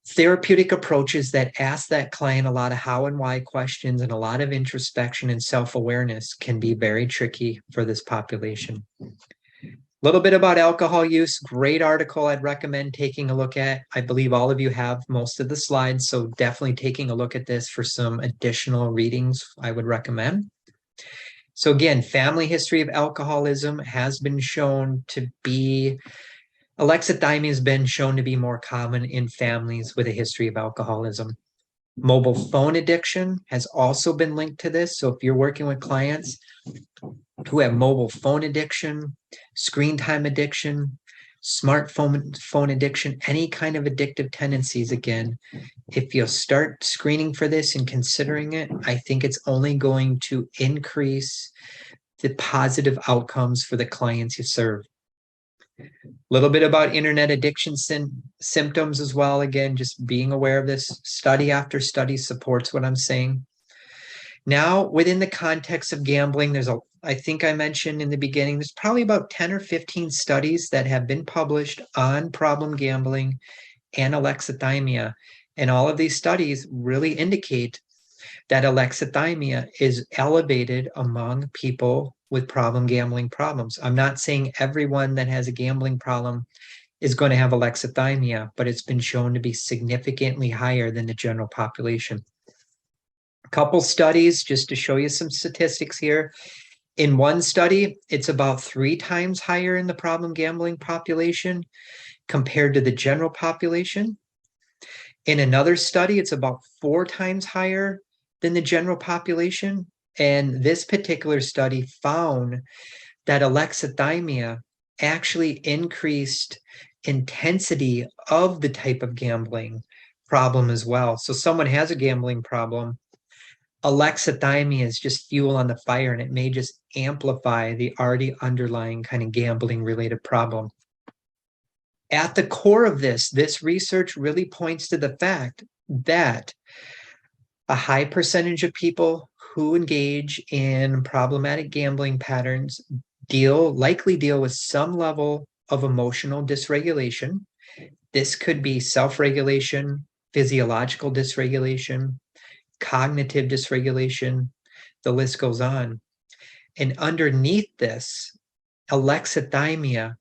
[SPEAKER 2] therapeutic approaches that ask that client a lot of how and why questions and a lot of introspection and self-awareness can be very tricky for this population. A little bit about alcohol use, great article I'd recommend taking a look at. I believe all of you have most of the slides, so definitely taking a look at this for some additional readings I would recommend. So again, family history of alcoholism has been shown to be, alexithymia has been shown to be more common in families with a history of alcoholism. Mobile phone addiction has also been linked to this. So if you're working with clients who have mobile phone addiction, screen time addiction, phone addiction, any kind of addictive tendencies, again, if you'll start screening for this and considering it, I think it's only going to increase the positive outcomes for the clients you serve. A little bit about internet addiction symptoms as well. Again, just being aware of this. Study after study supports what I'm saying. Now, within the context of gambling, I think I mentioned in the beginning, there's probably about 10 or 15 studies that have been published on problem gambling and alexithymia. And all of these studies really indicate that alexithymia is elevated among people with problem gambling problems. I'm not saying everyone that has a gambling problem is going to have alexithymia, but it's been shown to be significantly higher than the general population. A couple studies just to show you some statistics here. In one study, it's about 3 times higher in the problem gambling population compared to the general population. In another study, it's about 4 times higher than the general population. And this particular study found that alexithymia actually increased intensity of the type of gambling problem as well. So someone has a gambling problem, alexithymia is just fuel on the fire, and it may just amplify the already underlying kind of gambling related problem. At the core of this research really points to the fact that a high percentage of people who engage in problematic gambling patterns likely deal with some level of emotional dysregulation. This could be self-regulation, physiological dysregulation, cognitive dysregulation, the list goes on. And underneath this, alexithymia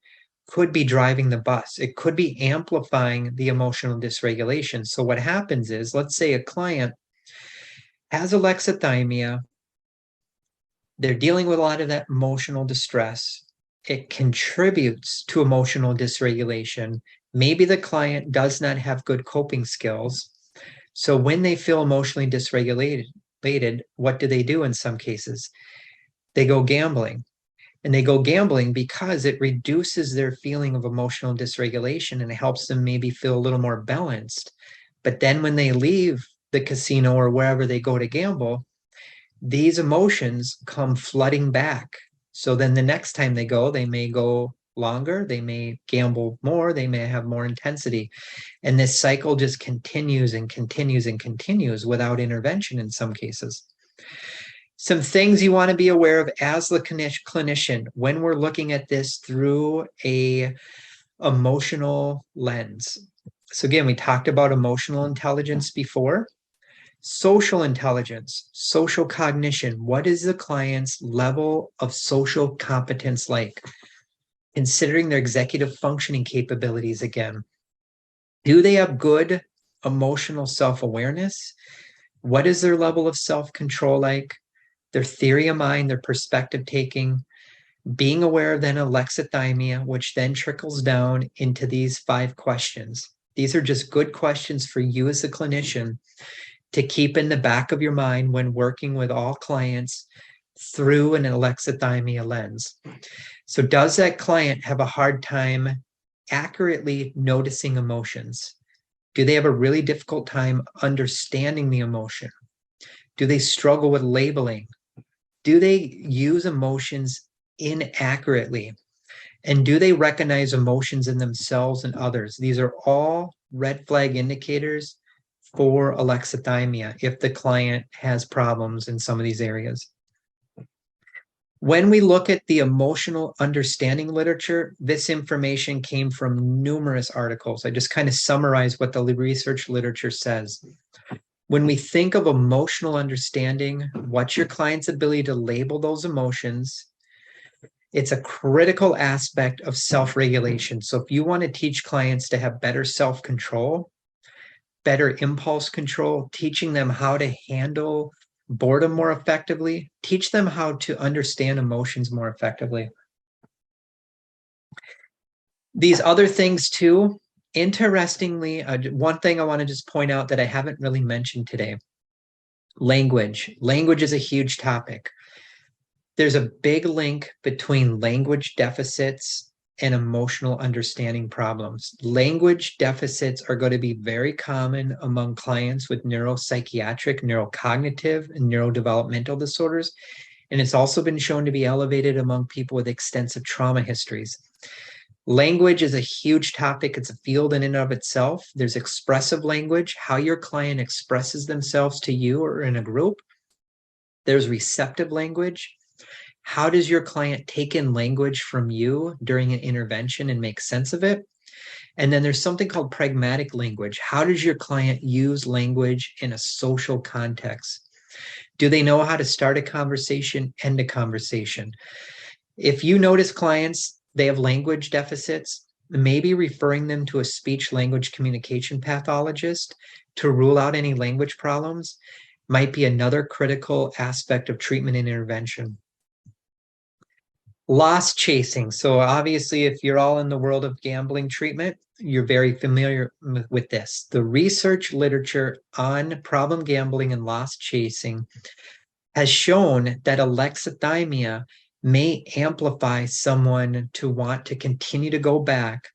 [SPEAKER 2] could be driving the bus. It could be amplifying the emotional dysregulation. So what happens is, let's say a client has alexithymia, they're dealing with a lot of that emotional distress. It contributes to emotional dysregulation. Maybe the client does not have good coping skills. So when they feel emotionally dysregulated, what do they do in some cases? They go gambling. And they go gambling because it reduces their feeling of emotional dysregulation and it helps them maybe feel a little more balanced. But then when they leave the casino or wherever they go to gamble, these emotions come flooding back. So then the next time they may go longer, they may gamble more, they may have more intensity. And this cycle just continues and continues and continues without intervention in some cases. Some things you want to be aware of as the clinician when we're looking at this through a emotional lens. So again, we talked about emotional intelligence before. Social intelligence, social cognition. What is the client's level of social competence like? Considering their executive functioning capabilities again. Do they have good emotional self-awareness? What is their level of self-control like? Their theory of mind, their perspective taking, being aware of then alexithymia, which then trickles down into these 5 questions. These are just good questions for you as a clinician to keep in the back of your mind when working with all clients through an alexithymia lens. So does that client have a hard time accurately noticing emotions? Do they have a really difficult time understanding the emotion? Do they struggle with labeling? Do they use emotions inaccurately? And do they recognize emotions in themselves and others? These are all red flag indicators for alexithymia if the client has problems in some of these areas. When we look at the emotional understanding literature, this information came from numerous articles. I just kind of summarize what the research literature says. When we think of emotional understanding, what's your client's ability to label those emotions? It's a critical aspect of self-regulation. So if you want to teach clients to have better self-control, better impulse control, teaching them how to handle boredom more effectively, teach them how to understand emotions more effectively. These other things too, interestingly, one thing I want to just point out that I haven't really mentioned today, language. Language is a huge topic. There's a big link between language deficits and emotional understanding problems. Language deficits are going to be very common among clients with neuropsychiatric, neurocognitive, and neurodevelopmental disorders. And it's also been shown to be elevated among people with extensive trauma histories. Language is a huge topic. It's a field in and of itself. There's expressive language, how your client expresses themselves to you or in a group. There's receptive language. How does your client take in language from you during an intervention and make sense of it? And then there's something called pragmatic language. How does your client use language in a social context? Do they know how to start a conversation, end a conversation? If you notice clients, they have language deficits, maybe referring them to a speech language communication pathologist to rule out any language problems might be another critical aspect of treatment and intervention. Loss chasing. So obviously, if you're all in the world of gambling treatment, you're very familiar with this. The research literature on problem gambling and loss chasing has shown that alexithymia may amplify someone to want to continue to go back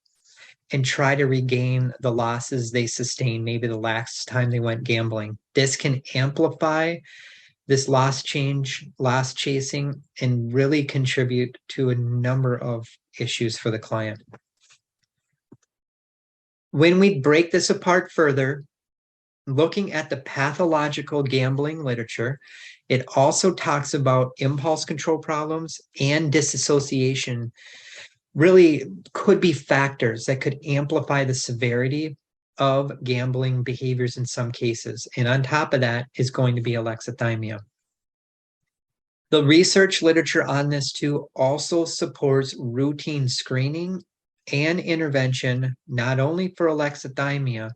[SPEAKER 2] and try to regain the losses they sustained, maybe the last time they went gambling. This can amplify this loss chasing, and really contribute to a number of issues for the client. When we break this apart further, looking at the pathological gambling literature, it also talks about impulse control problems and disassociation really could be factors that could amplify the severity of gambling behaviors in some cases. And on top of that is going to be alexithymia. The research literature on this too also supports routine screening and intervention, not only for alexithymia,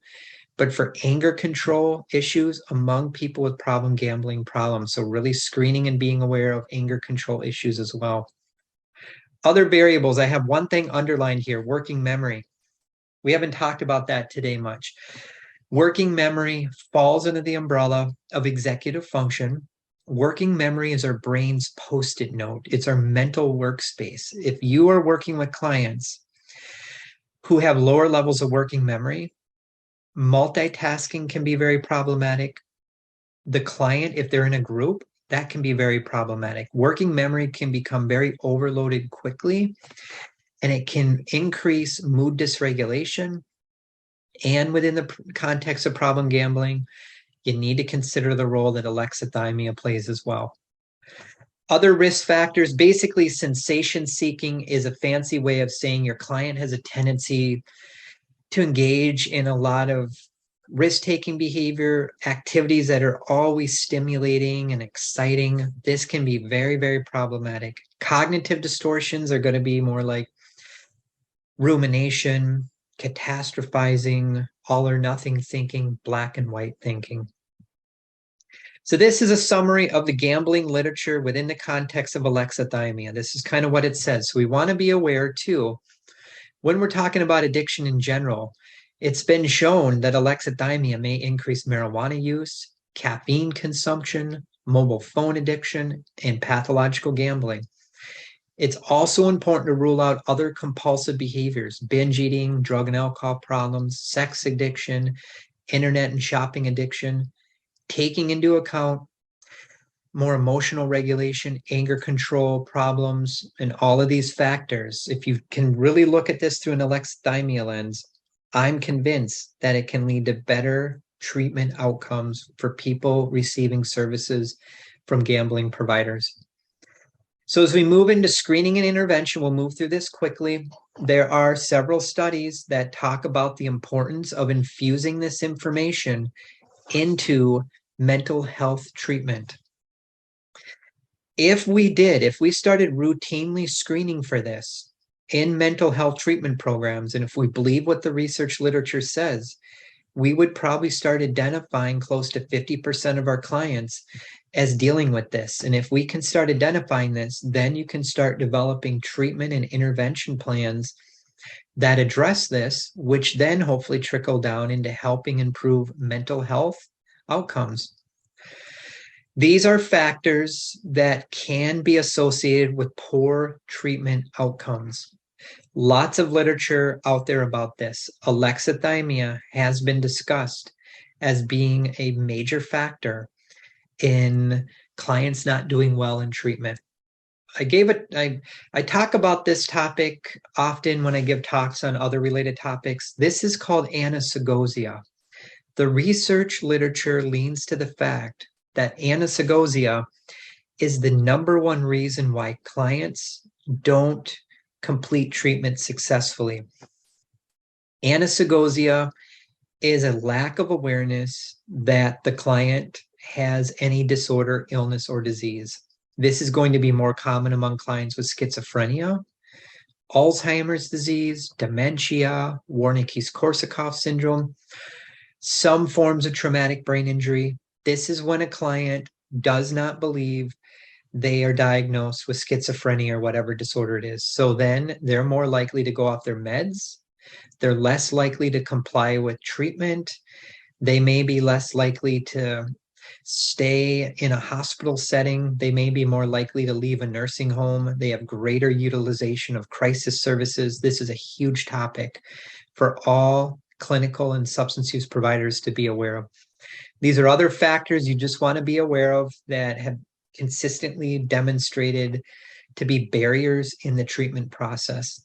[SPEAKER 2] but for anger control issues among people with problem gambling problems. So really screening and being aware of anger control issues as well. Other variables, I have one thing underlined here, working memory. We haven't talked about that today much. Working memory falls under the umbrella of executive function. Working memory is our brain's post-it note. It's our mental workspace. If you are working with clients who have lower levels of working memory, multitasking can be very problematic. The client, if they're in a group, that can be very problematic. Working memory can become very overloaded quickly, and it can increase mood dysregulation. And within the context of problem gambling, you need to consider the role that alexithymia plays as well. Other risk factors, basically sensation seeking is a fancy way of saying your client has a tendency to engage in a lot of risk-taking behavior, activities that are always stimulating and exciting. This can be very, very problematic. Cognitive distortions are going to be more like rumination, catastrophizing, all or nothing thinking, black and white thinking. So this is a summary of the gambling literature within the context of alexithymia. This is kind of what it says. So we want to be aware too, when we're talking about addiction in general, it's been shown that alexithymia may increase marijuana use, caffeine consumption, mobile phone addiction, and pathological gambling. It's also important to rule out other compulsive behaviors, binge eating, drug and alcohol problems, sex addiction, internet and shopping addiction, taking into account more emotional regulation, anger control problems, and all of these factors. If you can really look at this through an alexithymia lens, I'm convinced that it can lead to better treatment outcomes for people receiving services from gambling providers. So as we move into screening and intervention, we'll move through this quickly. There are several studies that talk about the importance of infusing this information into mental health treatment. If we started routinely screening for this in mental health treatment programs, and if we believe what the research literature says, we would probably start identifying close to 50% of our clients as dealing with this. And if we can start identifying this, then you can start developing treatment and intervention plans that address this, which then hopefully trickle down into helping improve mental health outcomes. These are factors that can be associated with poor treatment outcomes. Lots of literature out there about this. Alexithymia has been discussed as being a major factor in clients not doing well in treatment. I talk about this topic often when I give talks on other related topics. This is called anasagosia. The research literature leans to the fact that anasagosia is the number one reason why clients don't complete treatment successfully. Anasagosia is a lack of awareness that the client has any disorder, illness, or disease. This is going to be more common among clients with schizophrenia, Alzheimer's disease, dementia, Wernicke-Korsakoff syndrome, some forms of traumatic brain injury. This is when a client does not believe they are diagnosed with schizophrenia or whatever disorder it is. So then they're more likely to go off their meds. They're less likely to comply with treatment. They may be less likely to stay in a hospital setting. They may be more likely to leave a nursing home. They have greater utilization of crisis services. This is a huge topic for all clinical and substance use providers to be aware of. These are other factors you just want to be aware of that have consistently demonstrated to be barriers in the treatment process.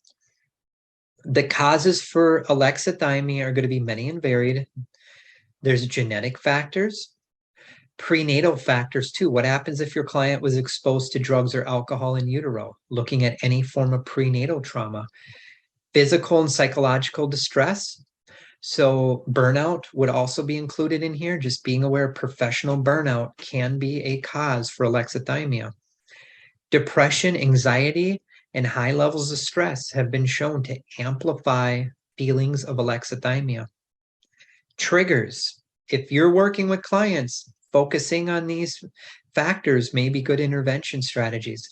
[SPEAKER 2] The causes for alexithymia are going to be many and varied. There's genetic factors, prenatal factors too. What happens if your client was exposed to drugs or alcohol in utero? Looking at any form of prenatal trauma, physical and psychological distress. So burnout would also be included in here. Just being aware professional burnout can be a cause for alexithymia. Depression, anxiety, and high levels of stress have been shown to amplify feelings of alexithymia. Triggers. If you're working with clients, focusing on these factors may be good intervention strategies.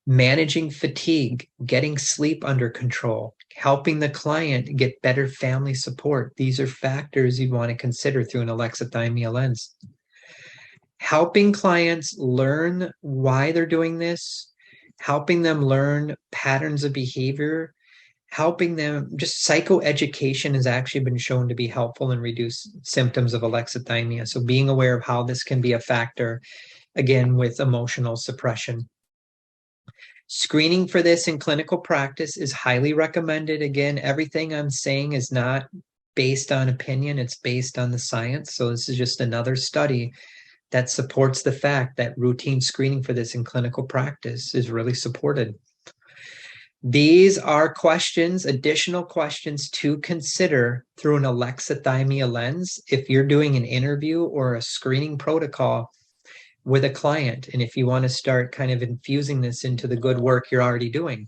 [SPEAKER 2] Managing fatigue, getting sleep under control, helping the client get better family support. These are factors you'd want to consider through an alexithymia lens. Helping clients learn why they're doing this, helping them learn patterns of behavior, helping them, just psychoeducation has actually been shown to be helpful and reduce symptoms of alexithymia. So being aware of how this can be a factor, again, with emotional suppression. Screening for this in clinical practice is highly recommended. Again, everything I'm saying is not based on opinion, it's based on the science. So this is just another study that supports the fact that routine screening for this in clinical practice is really supported. These are questions, additional questions to consider through an alexithymia lens if you're doing an interview or a screening protocol with a client, and if you want to start kind of infusing this into the good work you're already doing.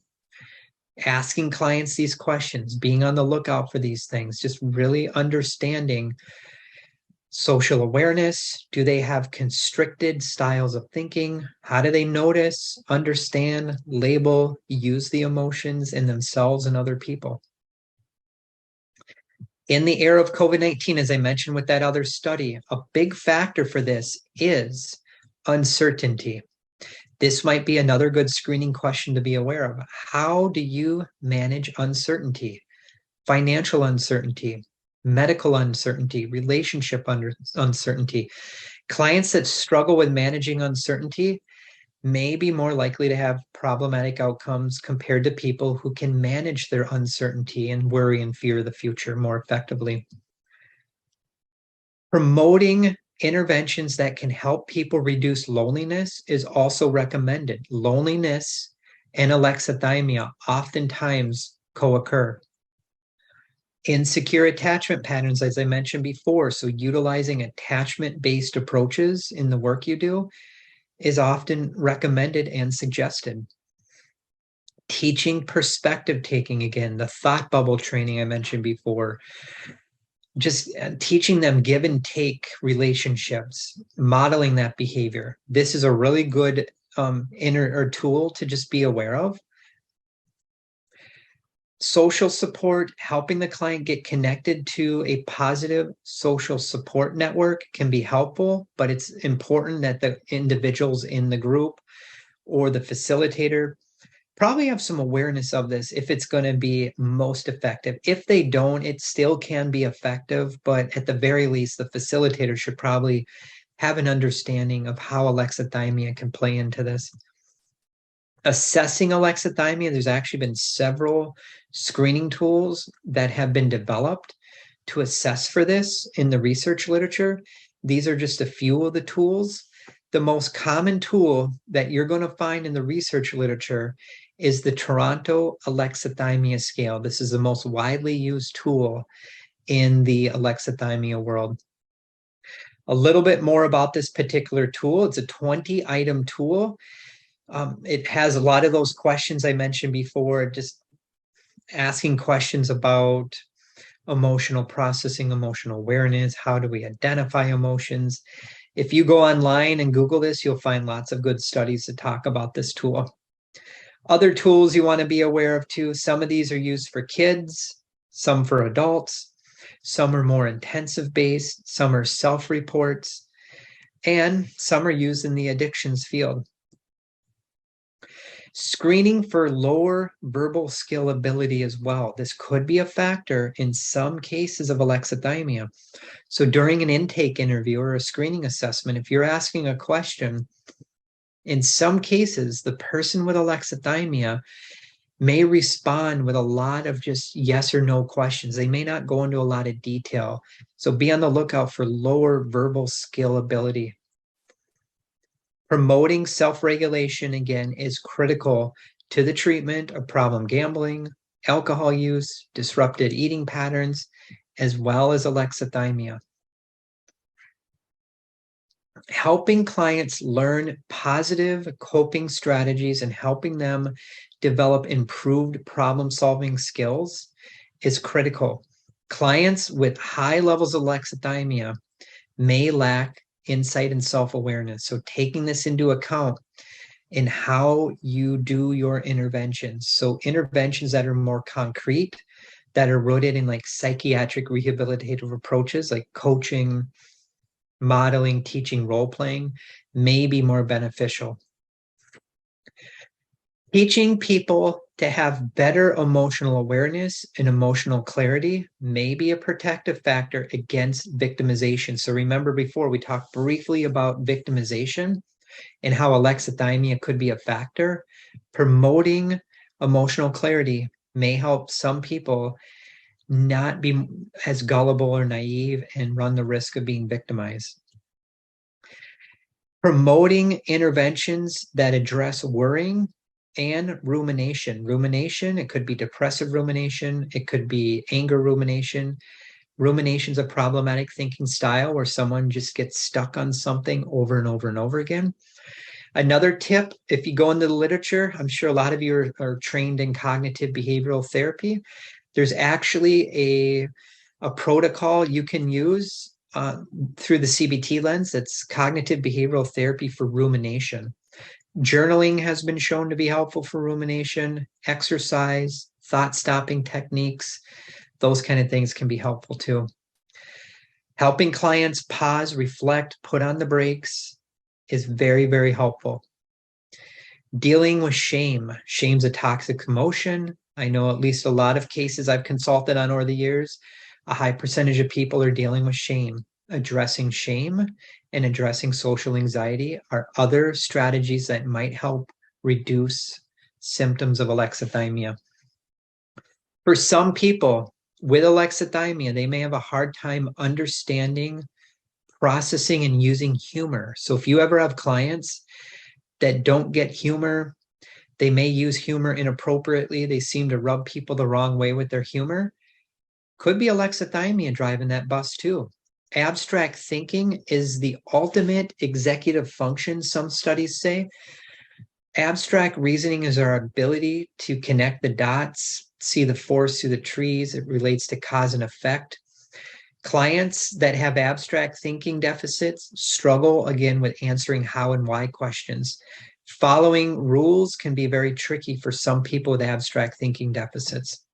[SPEAKER 2] Asking clients these questions, being on the lookout for these things, just really understanding Social awareness. Do they have constricted styles of thinking? How do they notice, understand, label, use the emotions in themselves and other people? In the era of COVID-19, as I mentioned with that other study, a big factor for this is uncertainty. This might be another good screening question to be aware of. How do you manage uncertainty? Financial uncertainty, medical uncertainty, relationship uncertainty. Clients that struggle with managing uncertainty may be more likely to have problematic outcomes compared to people who can manage their uncertainty and worry and fear the future more effectively. Promoting interventions that can help people reduce loneliness is also recommended. Loneliness and alexithymia oftentimes co-occur. Insecure attachment patterns, as I mentioned before, so utilizing attachment-based approaches in the work you do is often recommended and suggested. Teaching perspective taking, again, the thought bubble training I mentioned before, just teaching them give and take relationships, modeling that behavior. This is a really good tool to just be aware of. Social support, helping the client get connected to a positive social support network can be helpful, but it's important that the individuals in the group or the facilitator probably have some awareness of this if it's going to be most effective. If they don't, it still can be effective, but at the very least, the facilitator should probably have an understanding of how alexithymia can play into this. Assessing alexithymia, there's actually been several screening tools that have been developed to assess for this in the research literature. These are just a few of the tools. The most common tool that you're going to find in the research literature is the Toronto Alexithymia Scale. This is the most widely used tool in the alexithymia world. A little bit more about this particular tool. It's a 20-item tool. It has a lot of those questions I mentioned before, just asking questions about emotional processing, emotional awareness. How do we identify emotions? If you go online and Google this, you'll find lots of good studies to talk about this tool. Other tools you want to be aware of too. Some of these are used for kids, some for adults, some are more intensive based, some are self-reports, and some are used in the addictions field. Screening for lower verbal skill ability as well. This could be a factor in some cases of alexithymia. So during an intake interview or a screening assessment, if you're asking a question, in some cases, the person with alexithymia may respond with a lot of just yes or no questions. They may not go into a lot of detail. So be on the lookout for lower verbal skill ability. Promoting self-regulation, again, is critical to the treatment of problem gambling, alcohol use, disrupted eating patterns, as well as alexithymia. Helping clients learn positive coping strategies and helping them develop improved problem-solving skills is critical. Clients with high levels of alexithymia may lack insight and self-awareness. So taking this into account in how you do your interventions. So interventions that are more concrete, that are rooted in like psychiatric rehabilitative approaches like coaching, modeling, teaching, role-playing may be more beneficial. Teaching people to have better emotional awareness and emotional clarity may be a protective factor against victimization. So remember before we talked briefly about victimization and how alexithymia could be a factor. Promoting emotional clarity may help some people not be as gullible or naive and run the risk of being victimized. Promoting interventions that address worrying and rumination. Rumination, it could be depressive rumination, it could be anger rumination. Rumination is a problematic thinking style where someone just gets stuck on something over and over and over again. Another tip, if you go into the literature, I'm sure a lot of you are trained in cognitive behavioral therapy. There's actually a protocol you can use through the CBT lens. That's cognitive behavioral therapy for rumination. Journaling has been shown to be helpful for rumination. Exercise, thought stopping techniques, those kind of things can be helpful too. Helping clients pause, reflect, put on the brakes is very, very helpful. Dealing with shame. Shame's a toxic emotion. I know at least a lot of cases I've consulted on over the years, a high percentage of people are dealing with shame. Addressing shame and addressing social anxiety are other strategies that might help reduce symptoms of alexithymia. For some people with alexithymia, they may have a hard time understanding, processing, and using humor. So if you ever have clients that don't get humor, they may use humor inappropriately, they seem to rub people the wrong way with their humor, could be alexithymia driving that bus too. Abstract thinking is the ultimate executive function, some studies say. Abstract reasoning is our ability to connect the dots, see the forest through the trees. It relates to cause and effect. Clients that have abstract thinking deficits struggle again with answering how and why questions. Following rules can be very tricky for some people with abstract thinking deficits.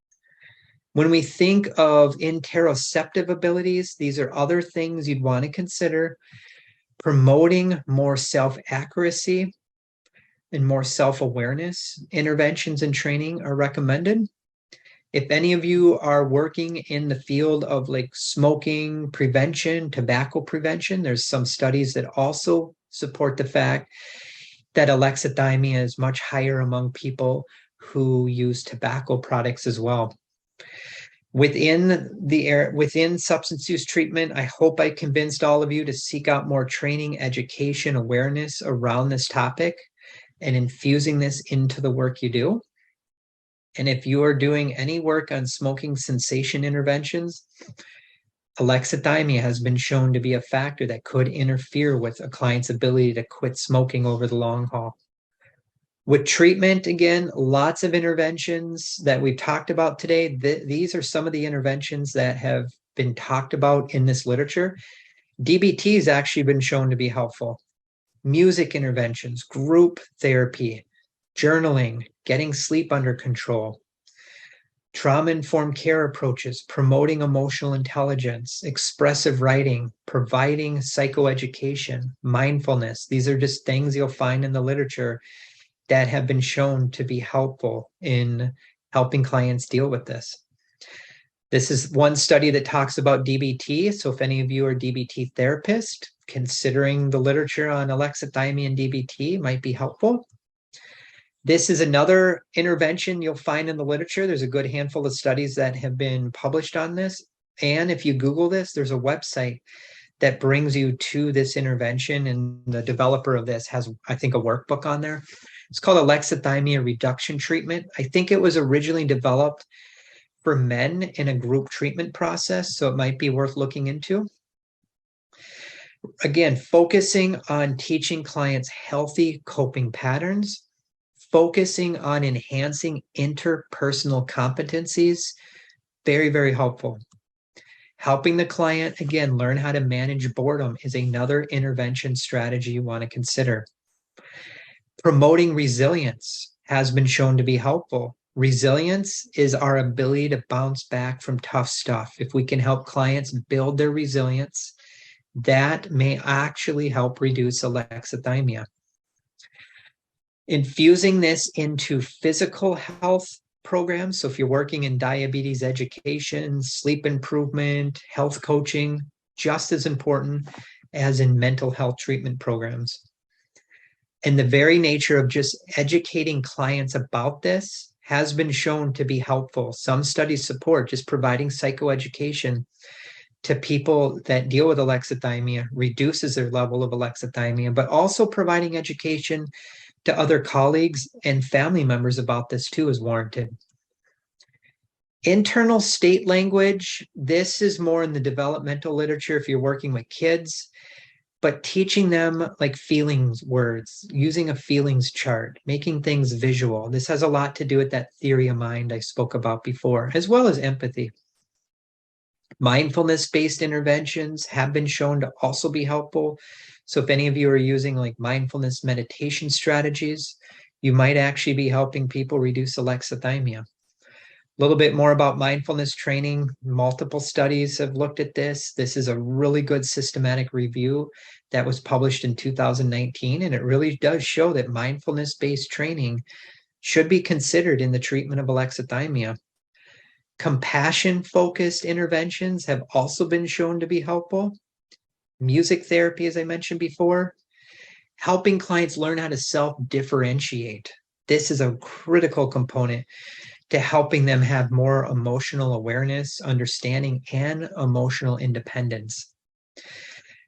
[SPEAKER 2] When we think of interoceptive abilities, these are other things you'd want to consider. Promoting more self-accuracy and more self-awareness interventions and training are recommended. If any of you are working in the field of like smoking prevention, tobacco prevention, there's some studies that also support the fact that alexithymia is much higher among people who use tobacco products as well. Within substance use treatment, I hope I convinced all of you to seek out more training, education, awareness around this topic and infusing this into the work you do. And if you are doing any work on smoking cessation interventions, alexithymia has been shown to be a factor that could interfere with a client's ability to quit smoking over the long haul. With treatment, again, lots of interventions that we've talked about today. These are some of the interventions that have been talked about in this literature. DBT has actually been shown to be helpful. Music interventions, group therapy, journaling, getting sleep under control, trauma-informed care approaches, promoting emotional intelligence, expressive writing, providing psychoeducation, mindfulness. These are just things you'll find in the literature that have been shown to be helpful in helping clients deal with this. This is one study that talks about DBT. So if any of you are DBT therapists, considering the literature on alexithymia and DBT might be helpful. This is another intervention you'll find in the literature. There's a good handful of studies that have been published on this. And if you Google this, there's a website that brings you to this intervention. And the developer of this has, I think, a workbook on there. It's called Alexithymia Reduction Treatment. I think it was originally developed for men in a group treatment process, so it might be worth looking into. Again, focusing on teaching clients healthy coping patterns, focusing on enhancing interpersonal competencies, very, very helpful. Helping the client, again, learn how to manage boredom is another intervention strategy you want to consider. Promoting resilience has been shown to be helpful. Resilience is our ability to bounce back from tough stuff. If we can help clients build their resilience, that may actually help reduce alexithymia. Infusing this into physical health programs. So if you're working in diabetes education, sleep improvement, health coaching, just as important as in mental health treatment programs. And the very nature of just educating clients about this has been shown to be helpful. Some studies support just providing psychoeducation to people that deal with alexithymia reduces their level of alexithymia, but also providing education to other colleagues and family members about this too is warranted. Internal state language, this is more in the developmental literature if you're working with kids, but teaching them like feelings words, using a feelings chart, making things visual. This has a lot to do with that theory of mind I spoke about before, as well as empathy. Mindfulness-based interventions have been shown to also be helpful. So if any of you are using like mindfulness meditation strategies, you might actually be helping people reduce alexithymia. A little bit more about mindfulness training. Multiple studies have looked at this. This is a really good systematic review that was published in 2019, and it really does show that mindfulness-based training should be considered in the treatment of alexithymia. Compassion-focused interventions have also been shown to be helpful. Music therapy, as I mentioned before, helping clients learn how to self-differentiate. This is a critical component to helping them have more emotional awareness, understanding, and emotional independence.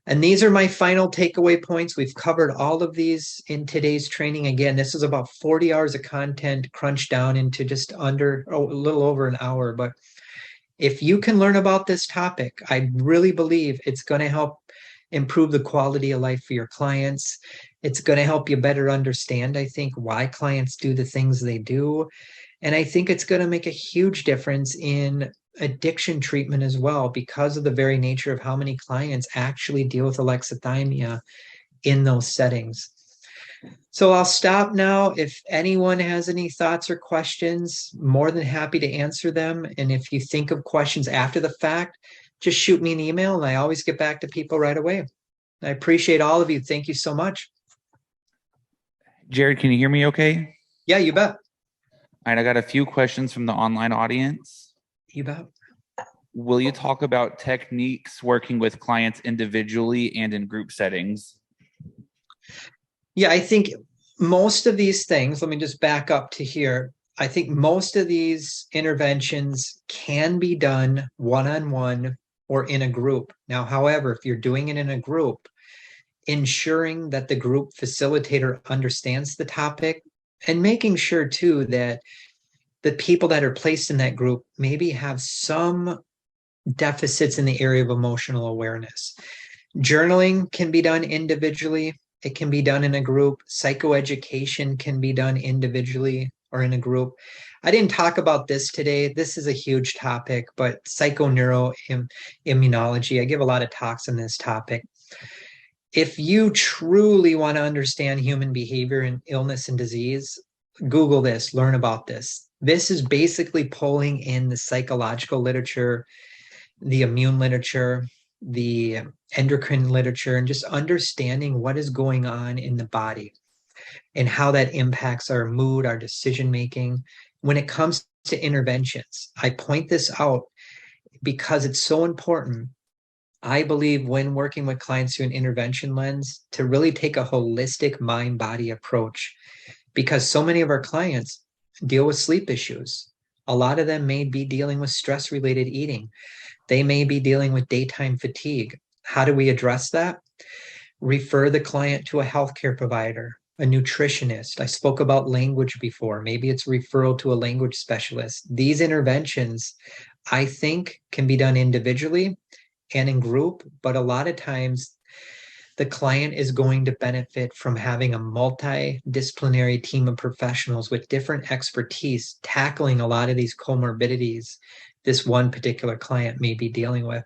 [SPEAKER 2] And these are my final takeaway points. We've covered all of these in today's training. Again, this is about 40 hours of content crunched down into just under, a little over an hour. But if you can learn about this topic, I really believe it's going to help improve the quality of life for your clients. It's going to help you better understand, I think, why clients do the things they do. And I think it's going to make a huge difference in addiction treatment as well, because of the very nature of how many clients actually deal with alexithymia in those settings. So I'll stop now. If anyone has any thoughts or questions, more than happy to answer them. And if you think of questions after the fact, just shoot me an email and I always get back to people right away. I appreciate all of you. Thank you so much.
[SPEAKER 3] Jared, can you hear me okay?
[SPEAKER 2] Yeah, you bet.
[SPEAKER 3] All right, I got a few questions from the online audience.
[SPEAKER 2] You bet.
[SPEAKER 3] Will you talk about techniques working with clients individually and in group settings?
[SPEAKER 2] Yeah, I think most of these things, let me just back up to here. I think most of these interventions can be done one-on-one or in a group. Now, however, if you're doing it in a group, ensuring that the group facilitator understands the topic and making sure too that the people that are placed in that group maybe have some deficits in the area of emotional awareness. Journaling can be done individually. It can be done in a group. Psychoeducation can be done individually or in a group. I didn't talk about this today. This is a huge topic, but psychoneuroimmunology, I give a lot of talks on this topic. If you truly want to understand human behavior and illness and disease, Google this, learn about this. This is basically pulling in the psychological literature, the immune literature, the endocrine literature, and just understanding what is going on in the body and how that impacts our mood, our decision making. When it comes to interventions, I point this out because it's so important. I believe when working with clients through an intervention lens to really take a holistic mind-body approach, because so many of our clients deal with sleep issues. A lot of them may be dealing with stress-related eating. They may be dealing with daytime fatigue. How do we address that? Refer the client to a healthcare provider, a nutritionist. I spoke about language before. Maybe it's referral to a language specialist. These interventions, I think, can be done individually and in group, but a lot of times the client is going to benefit from having a multidisciplinary team of professionals with different expertise tackling a lot of these comorbidities this one particular client may be dealing with.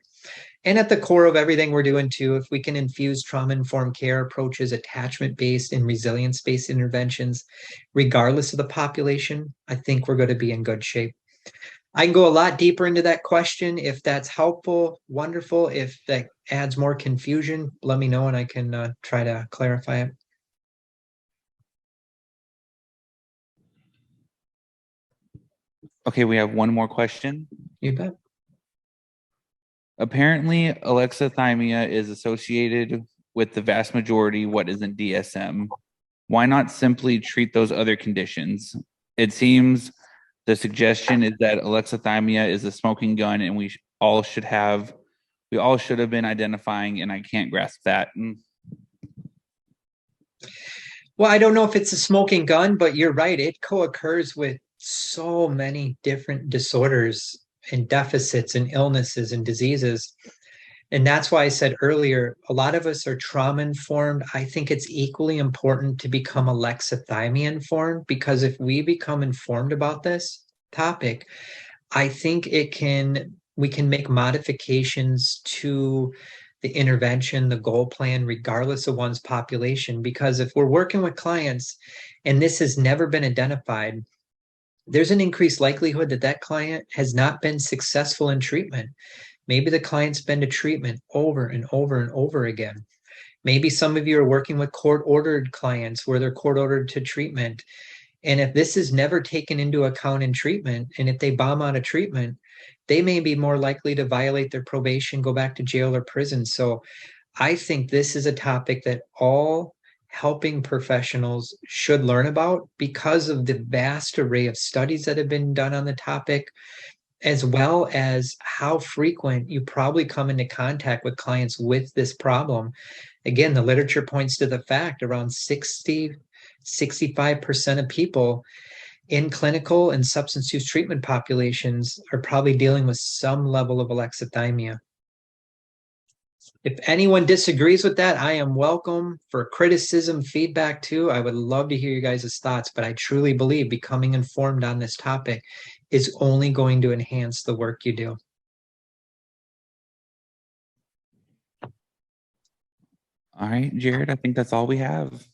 [SPEAKER 2] And at the core of everything we're doing too, if we can infuse trauma-informed care approaches, attachment-based and resilience-based interventions, regardless of the population, I think we're going to be in good shape. I can go a lot deeper into that question. If that's helpful, wonderful. If that adds more confusion, let me know and I can try to clarify it.
[SPEAKER 3] Okay, we have one more question.
[SPEAKER 2] You bet.
[SPEAKER 3] Apparently, alexithymia is associated with the vast majority what isn't DSM. Why not simply treat those other conditions? It seems the suggestion is that alexithymia is a smoking gun and we all should have been identifying, and I can't grasp that.
[SPEAKER 2] Well, I don't know if it's a smoking gun, but you're right. It co-occurs with so many different disorders and deficits and illnesses and diseases. And that's why I said earlier, a lot of us are trauma informed. I think it's equally important to become alexithymia informed, because if we become informed about this topic, I think it can we can make modifications to the intervention, the goal plan, regardless of one's population. Because if we're working with clients and this has never been identified, there's an increased likelihood that that client has not been successful in treatment. Maybe the client's been to treatment over and over and over again. Maybe some of you are working with court-ordered clients where they're court-ordered to treatment. And if this is never taken into account in treatment, and if they bomb out of treatment, they may be more likely to violate their probation, go back to jail or prison. So I think this is a topic that all helping professionals should learn about because of the vast array of studies that have been done on the topic, as well as how frequent you probably come into contact with clients with this problem. Again, the literature points to the fact around 65% of people in clinical and substance use treatment populations are probably dealing with some level of alexithymia. If anyone disagrees with that, I am welcome for criticism, feedback too. I would love to hear you guys' thoughts, but I truly believe becoming informed on this topic is only going to enhance the work you do.
[SPEAKER 3] All right, Jared, I think that's all we have.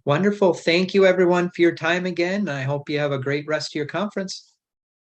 [SPEAKER 2] Wonderful. Thank you everyone for your time again. I hope you have a great rest of your conference.